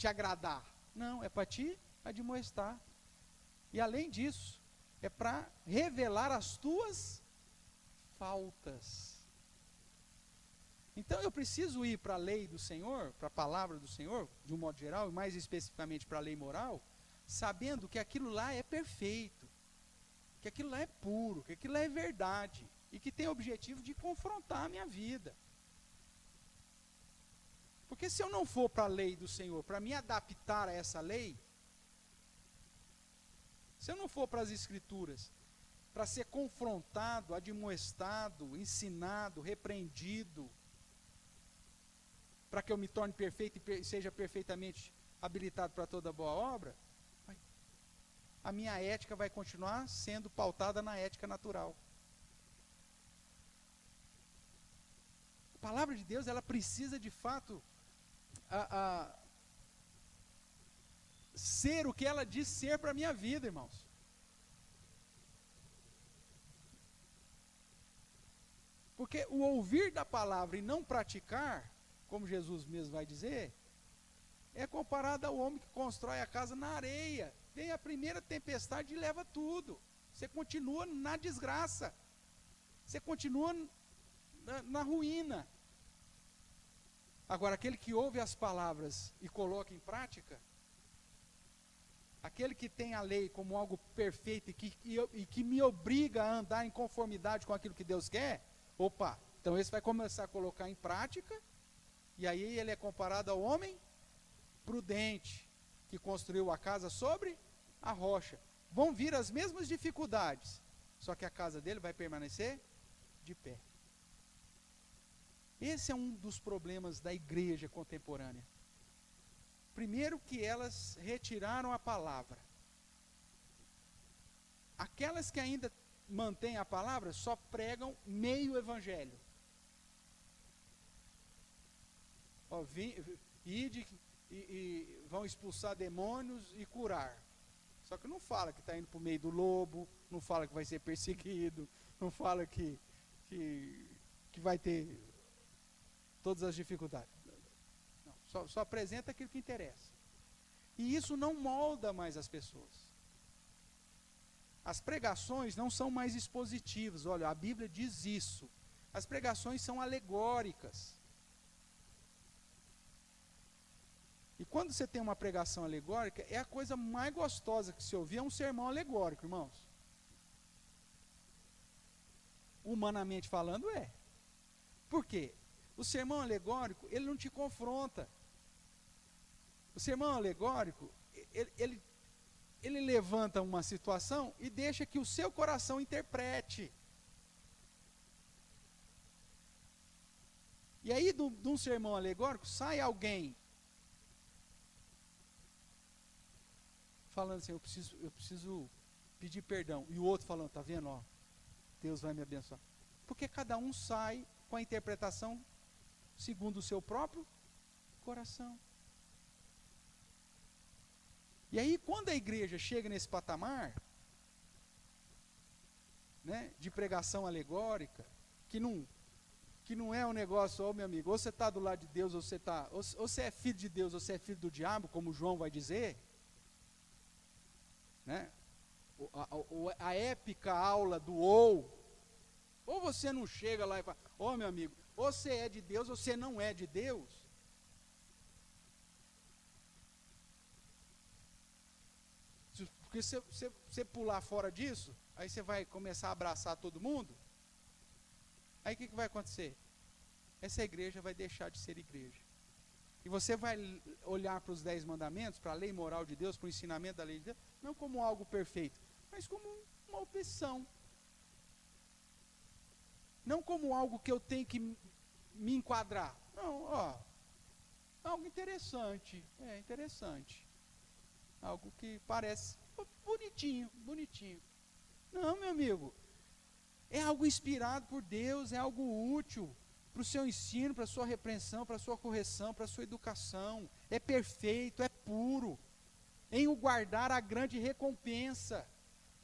agradar. Não, é para te admoestar. E além disso, é para revelar as tuas faltas. Então eu preciso ir para a lei do Senhor, para a palavra do Senhor, de um modo geral, e mais especificamente para a lei moral, sabendo que aquilo lá é perfeito, que aquilo lá é puro, que aquilo lá é verdade, e que tem o objetivo de confrontar a minha vida. Porque se eu não for para a lei do Senhor, para me adaptar a essa lei, se eu não for para as Escrituras, para ser confrontado, admoestado, ensinado, repreendido, para que eu me torne perfeito e seja perfeitamente habilitado para toda boa obra, a minha ética vai continuar sendo pautada na ética natural. A palavra de Deus, ela precisa de fato ser o que ela diz ser para a minha vida, irmãos. Porque o ouvir da palavra e não praticar, como Jesus mesmo vai dizer, é comparado ao homem que constrói a casa na areia. Vem a primeira tempestade e leva tudo. Você continua na desgraça. Você continua na ruína. Agora, aquele que ouve as palavras e coloca em prática, aquele que tem a lei como algo perfeito e que me obriga a andar em conformidade com aquilo que Deus quer, opa, então esse vai começar a colocar em prática, e aí ele é comparado ao homem prudente, que construiu a casa sobre a rocha. Vão vir as mesmas dificuldades, só que a casa dele vai permanecer de pé. Esse é um dos problemas da igreja contemporânea. Primeiro que elas retiraram a palavra. Aquelas que ainda mantêm a palavra só pregam meio evangelho. Ide e vão expulsar demônios e curar. Só que não fala que está indo para o meio do lobo, não fala que vai ser perseguido, não fala que vai ter todas as dificuldades. Não, só apresenta aquilo que interessa. E isso não molda mais as pessoas. As pregações não são mais expositivas. Olha, a Bíblia diz isso. As pregações são alegóricas. E quando você tem uma pregação alegórica, é a coisa mais gostosa que se ouvir, é um sermão alegórico, irmãos. Humanamente falando, é. Por quê? O sermão alegórico, ele não te confronta. O sermão alegórico, ele levanta uma situação e deixa que o seu coração interprete. E aí, de um sermão alegórico, sai alguém falando assim, eu preciso pedir perdão. E o outro falando, tá vendo, ó, Deus vai me abençoar. Porque cada um sai com a interpretação segundo o seu próprio coração. E aí, quando a igreja chega nesse patamar, né, de pregação alegórica, que não é um negócio, ó, meu amigo, ou você está do lado de Deus, ou você é filho de Deus, ou você é filho do diabo, como João vai dizer, né? A épica aula do ou você não chega lá e fala, ó, meu amigo, ou você é de Deus, ou você não é de Deus. Porque se você pular fora disso, aí você vai começar a abraçar todo mundo, aí o que vai acontecer? Essa igreja vai deixar de ser igreja. E você vai olhar para os 10 mandamentos, para a lei moral de Deus, para o ensinamento da lei de Deus, não como algo perfeito, mas como uma opção. Não como algo que eu tenho que me enquadrar. Não, ó, algo interessante, interessante. Algo que parece bonitinho. Não, meu amigo, é algo inspirado por Deus, é algo útil para o seu ensino, para a sua repreensão, para a sua correção, para a sua educação. É perfeito, é puro, em o guardar a grande recompensa,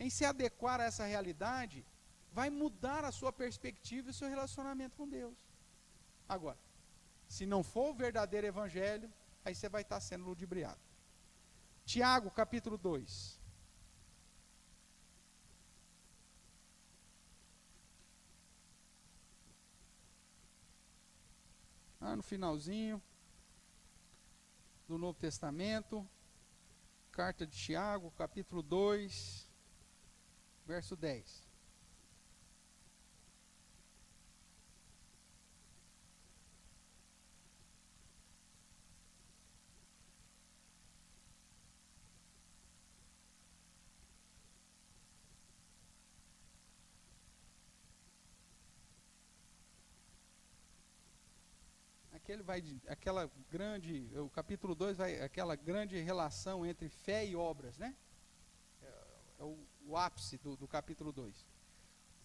em se adequar a essa realidade, vai mudar a sua perspectiva e o seu relacionamento com Deus. Agora, se não for o verdadeiro evangelho, aí você vai estar sendo ludibriado. Tiago, capítulo 2. No finalzinho do Novo Testamento, carta de Tiago, capítulo 2, verso 10. O capítulo 2 vai, aquela grande relação entre fé e obras, né? É o ápice do capítulo 2.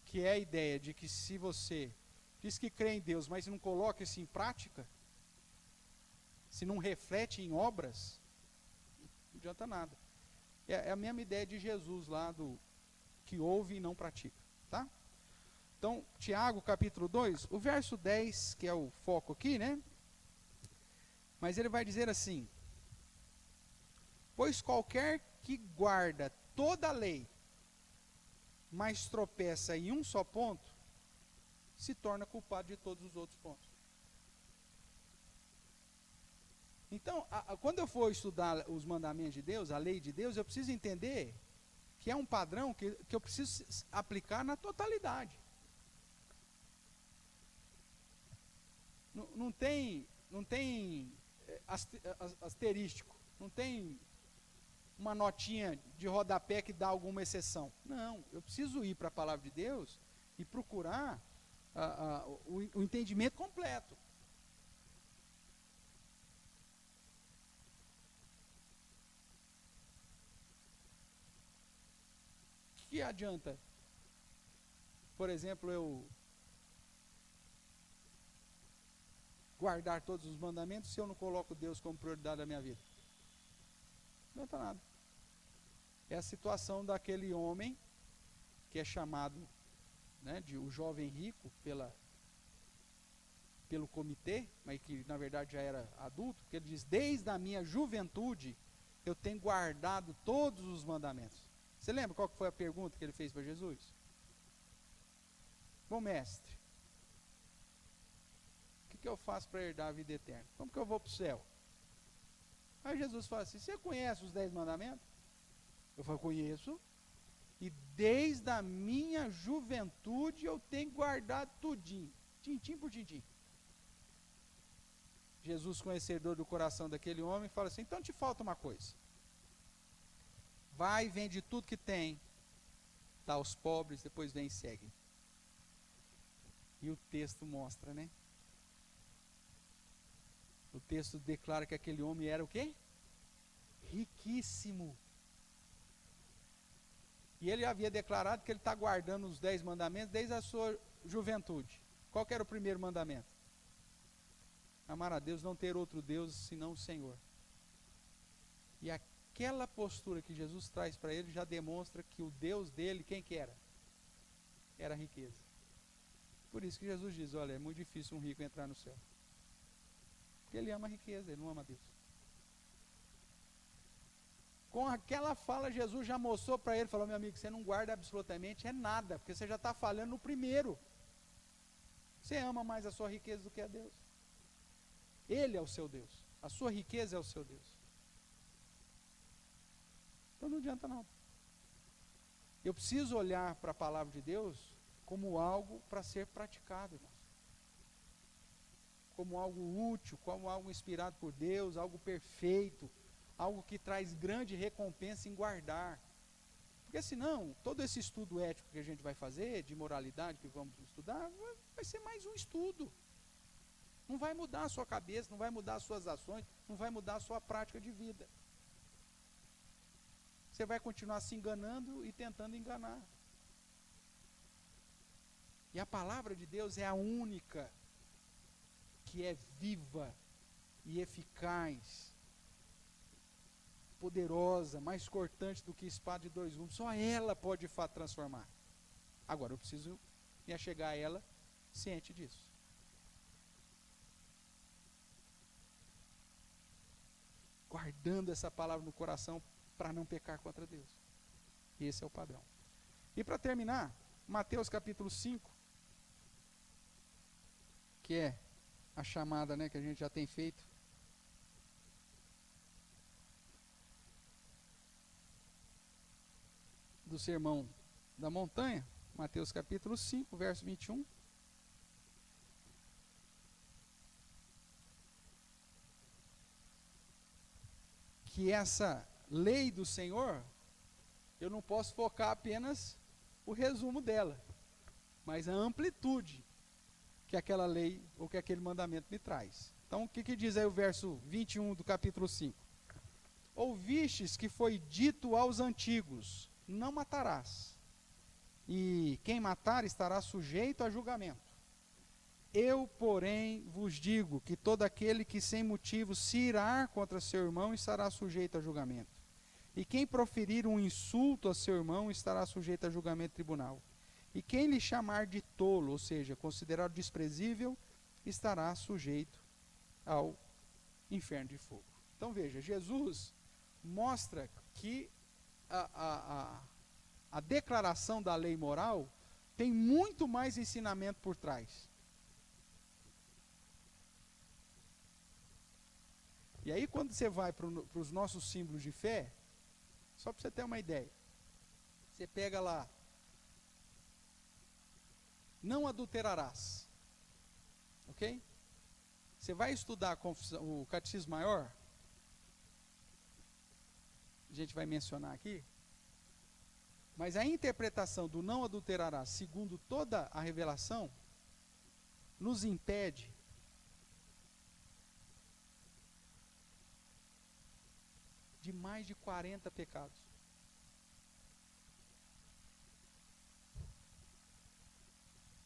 Que é a ideia de que se você diz que crê em Deus, mas não coloca isso em prática, se não reflete em obras, não adianta nada. É a mesma ideia de Jesus lá, que ouve e não pratica, tá? Então, Tiago, capítulo 2, o verso 10, que é o foco aqui, né? Mas ele vai dizer assim: pois qualquer que guarda toda a lei, mas tropeça em um só ponto, se torna culpado de todos os outros pontos. Então, quando eu for estudar os mandamentos de Deus, a lei de Deus, eu preciso entender que é um padrão que eu preciso aplicar na totalidade. Não tem asterístico, não tem uma notinha de rodapé que dá alguma exceção. Não, eu preciso ir para a palavra de Deus e procurar o entendimento completo. O que adianta, por exemplo, eu guardar todos os mandamentos se eu não coloco Deus como prioridade da minha vida? Não adianta nada. É a situação daquele homem que é chamado, né, de o jovem rico pelo comitê, mas que na verdade já era adulto, porque ele diz: desde a minha juventude eu tenho guardado todos os mandamentos. Você lembra qual que foi a pergunta que ele fez para Jesus? Bom mestre, que eu faço para herdar a vida eterna? Como que eu vou para o céu? Aí Jesus fala assim, você conhece os 10 mandamentos? Eu falo, conheço. E desde a minha juventude eu tenho guardado tudinho, tintim por tintim. Jesus, conhecedor do coração daquele homem, fala assim, então te falta uma coisa. Vai, vende tudo que tem, dá aos pobres, depois vem e segue. E o texto mostra, né? O texto declara que aquele homem era o quê? Riquíssimo. E ele havia declarado que ele está guardando os 10 mandamentos desde a sua juventude. Qual que era o primeiro mandamento? Amar a Deus, não ter outro Deus senão o Senhor. E aquela postura que Jesus traz para ele já demonstra que o Deus dele, quem que era? Era a riqueza. Por isso que Jesus diz, olha, é muito difícil um rico entrar no céu. Porque ele ama a riqueza, ele não ama a Deus. Com aquela fala, Jesus já mostrou para ele, falou, meu amigo, você não guarda absolutamente nada, porque você já está falhando no primeiro. Você ama mais a sua riqueza do que a Deus. Ele é o seu Deus. A sua riqueza é o seu Deus. Então não adianta nada. Eu preciso olhar para a palavra de Deus como algo para ser praticado, irmãos. Como algo útil, como algo inspirado por Deus, algo perfeito, algo que traz grande recompensa em guardar. Porque senão, todo esse estudo ético que a gente vai fazer, de moralidade que vamos estudar, vai ser mais um estudo. Não vai mudar a sua cabeça, não vai mudar as suas ações, não vai mudar a sua prática de vida. Você vai continuar se enganando e tentando enganar. E a palavra de Deus é a única que é viva e eficaz, poderosa, mais cortante do que espada de dois gumes. Só ela pode de fato transformar. Agora eu preciso me achegar a ela ciente disso. Guardando essa palavra no coração para não pecar contra Deus. Esse é o padrão. E para terminar, Mateus capítulo 5, que é a chamada, né, que a gente já tem feito. Do sermão da montanha, Mateus capítulo 5, verso 21. Que essa lei do Senhor, eu não posso focar apenas o resumo dela, mas a amplitude que aquela lei ou que aquele mandamento me traz. Então, o que diz aí o verso 21 do capítulo 5? Ouvistes que foi dito aos antigos, não matarás, e quem matar estará sujeito a julgamento. Eu, porém, vos digo que todo aquele que sem motivo se irar contra seu irmão estará sujeito a julgamento. E quem proferir um insulto a seu irmão estará sujeito a julgamento tribunal. E quem lhe chamar de tolo, ou seja, considerado desprezível, estará sujeito ao inferno de fogo. Então veja, Jesus mostra que a declaração da lei moral tem muito mais ensinamento por trás. E aí quando você vai para os nossos símbolos de fé, só para você ter uma ideia, você pega lá, não adulterarás, ok? Você vai estudar o Catecismo Maior, a gente vai mencionar aqui, mas a interpretação do não adulterarás, segundo toda a revelação, nos impede de mais de 40 pecados.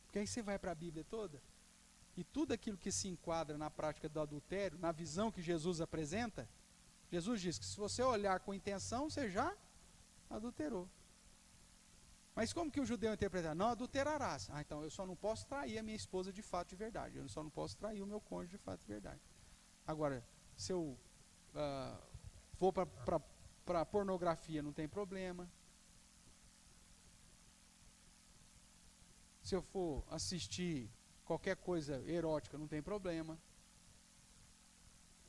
Porque aí você vai para a Bíblia toda, e tudo aquilo que se enquadra na prática do adultério, na visão que Jesus apresenta, Jesus diz que se você olhar com intenção, você já adulterou. Mas como que o judeu interpreta? Não adulterarás. Ah, então eu só não posso trair a minha esposa de fato de verdade. Eu só não posso trair o meu cônjuge de fato de verdade. Agora, se eu for para a pornografia, não tem problema. Se eu for assistir qualquer coisa erótica não tem problema.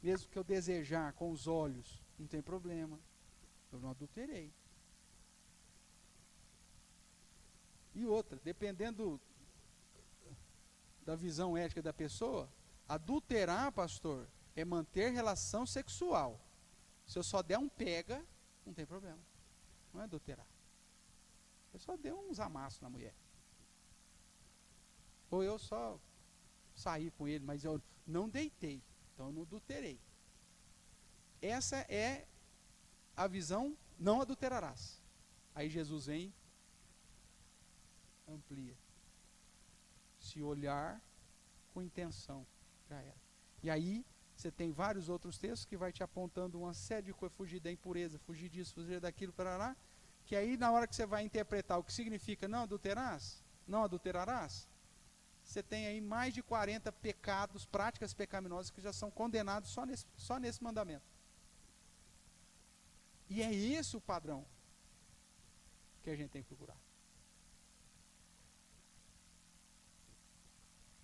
Mesmo que eu desejar com os olhos, não tem problema. Eu não adulterei. E outra, dependendo da visão ética da pessoa, adulterar, pastor, é manter relação sexual. Se eu só der um pega, não tem problema. Não é adulterar. Eu só dei uns amassos na mulher. Ou eu só saí com ele, mas eu não deitei. Então eu não adulterei. Essa é a visão, não adulterarás. Aí Jesus vem, amplia. Se olhar com intenção, já era. E aí você tem vários outros textos que vai te apontando uma série de coisas, fugir da impureza, fugir disso, fugir daquilo, parará, que aí na hora que você vai interpretar o que significa não adulterarás, você tem aí mais de 40 pecados, práticas pecaminosas que já são condenados só nesse mandamento. E é esse o padrão que a gente tem que procurar.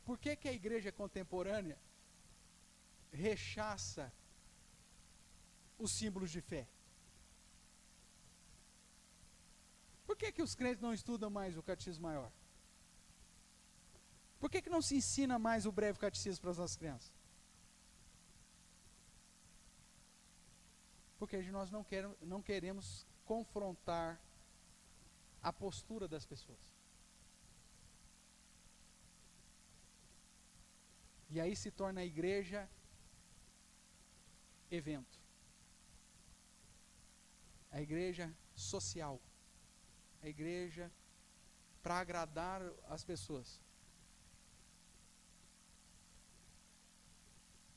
Por que a igreja contemporânea rechaça os símbolos de fé? Por que os crentes não estudam mais o catecismo maior? Por que não se ensina mais o breve catecismo para as nossas crianças? Porque nós não queremos confrontar a postura das pessoas. E aí se torna a igreja evento. A igreja social. A igreja para agradar as pessoas.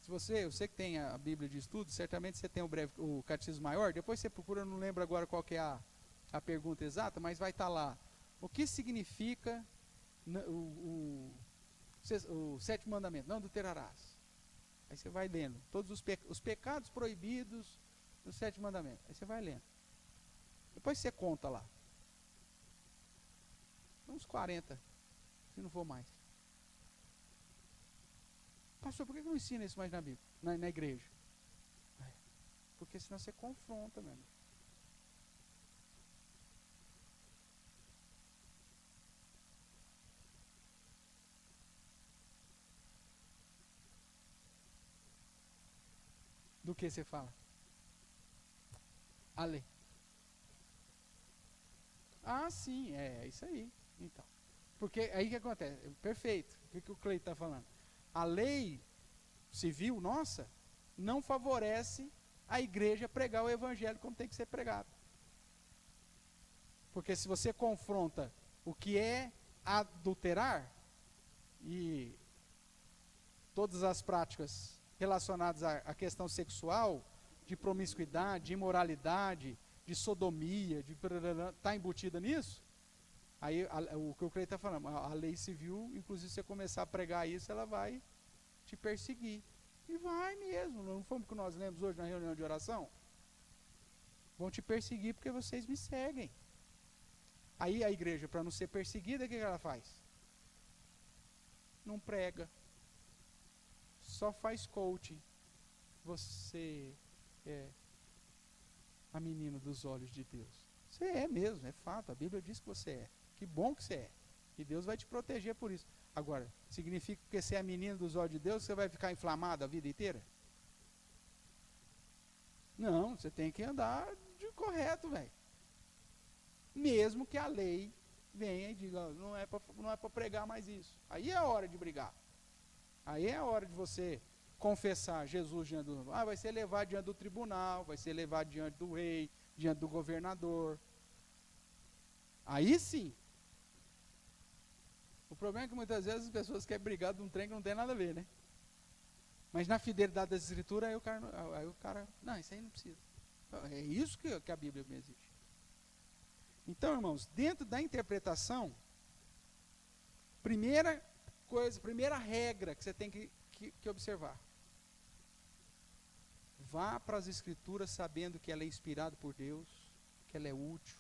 Eu sei que tem a Bíblia de estudo, certamente você tem o catecismo maior, depois você procura, eu não lembro agora qual que é a pergunta exata, mas vai estar lá. O que significa o sétimo mandamento? Não adulterarás. Aí você vai lendo, todos os pecados proibidos do sétimo mandamento. Aí você vai lendo. Depois você conta lá. Uns 40, se não for mais. Pastor, por que não ensina isso mais na Bíblia, na igreja? Porque senão você confronta, meu amigo. Do que você fala? A lei. Ah, sim, é isso aí. Então, porque aí o que acontece? Perfeito. O que o Cleiton está falando? A lei civil nossa não favorece a igreja pregar o evangelho como tem que ser pregado. Porque se você confronta o que é adulterar e todas as práticas relacionadas à questão sexual, de promiscuidade, de imoralidade, de sodomia, está embutida nisso, aí o que o Cleiton está falando, a lei civil, inclusive se você começar a pregar isso, ela vai te perseguir. E vai mesmo, não foi o que nós lemos hoje na reunião de oração? Vão te perseguir porque vocês me seguem. Aí a igreja, para não ser perseguida, o que ela faz? Não prega. Só faz coaching. Você é a menina dos olhos de Deus. Você é mesmo, é fato. A Bíblia diz que você é. Que bom que você é. E Deus vai te proteger por isso. Agora, significa que você é a menina dos olhos de Deus, você vai ficar inflamado a vida inteira? Não, você tem que andar de correto, velho. Mesmo que a lei venha e diga, não é para pregar mais isso. Aí é a hora de brigar. Aí é a hora de você confessar Jesus diante do... vai ser levado diante do tribunal, vai ser levado diante do rei, diante do governador. Aí sim. O problema é que muitas vezes as pessoas querem brigar de um trem que não tem nada a ver, né? Mas na fidelidade das escrituras, aí o cara, não, isso aí não precisa. É isso que a Bíblia me exige. Então, irmãos, dentro da interpretação, primeira regra que você tem que observar. Vá para as escrituras sabendo que ela é inspirada por Deus, que ela é útil,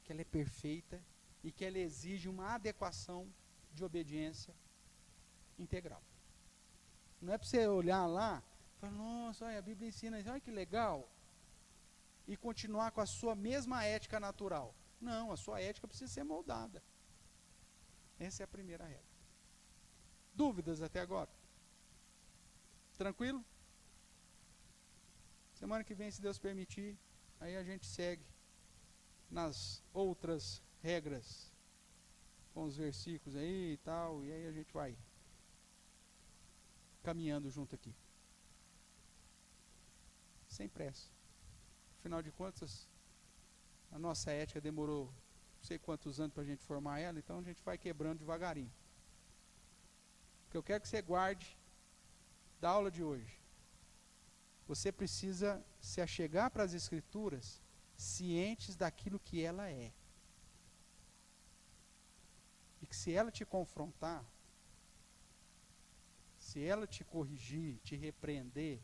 que ela é perfeita, e que ela exige uma adequação de obediência integral. Não é para você olhar lá e falar, nossa, olha, a Bíblia ensina isso, olha que legal, e continuar com a sua mesma ética natural. Não, a sua ética precisa ser moldada. Essa é a primeira regra. Dúvidas até agora? Tranquilo? Semana que vem, se Deus permitir, aí a gente segue nas outras regras, com os versículos aí e tal, e aí a gente vai caminhando junto aqui. Sem pressa. Afinal de contas, a nossa ética demorou não sei quantos anos para a gente formar ela, então a gente vai quebrando devagarinho. O que eu quero que você guarde da aula de hoje, você precisa se achegar para as Escrituras cientes daquilo que ela é. E que se ela te confrontar, se ela te corrigir, te repreender,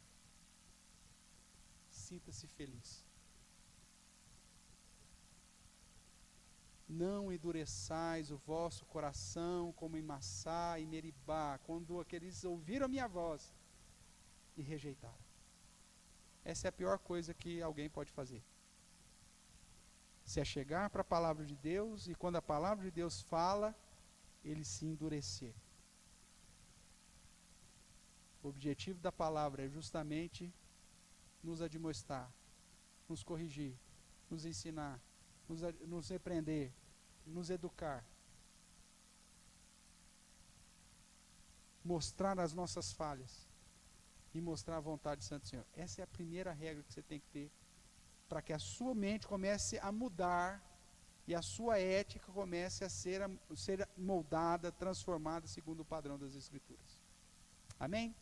sinta-se feliz. Não endureçais o vosso coração como em Massá e Meribá, quando aqueles ouviram a minha voz e rejeitaram. Essa é a pior coisa que alguém pode fazer. Se achegar para a palavra de Deus e quando a palavra de Deus fala, ele se endurecer. O objetivo da palavra é justamente nos admoestar, nos corrigir, nos ensinar, nos repreender, nos educar, mostrar as nossas falhas e mostrar a vontade do Santo Senhor. Essa é a primeira regra que você tem que ter para que a sua mente comece a mudar e a sua ética comece a ser moldada, transformada segundo o padrão das Escrituras. Amém?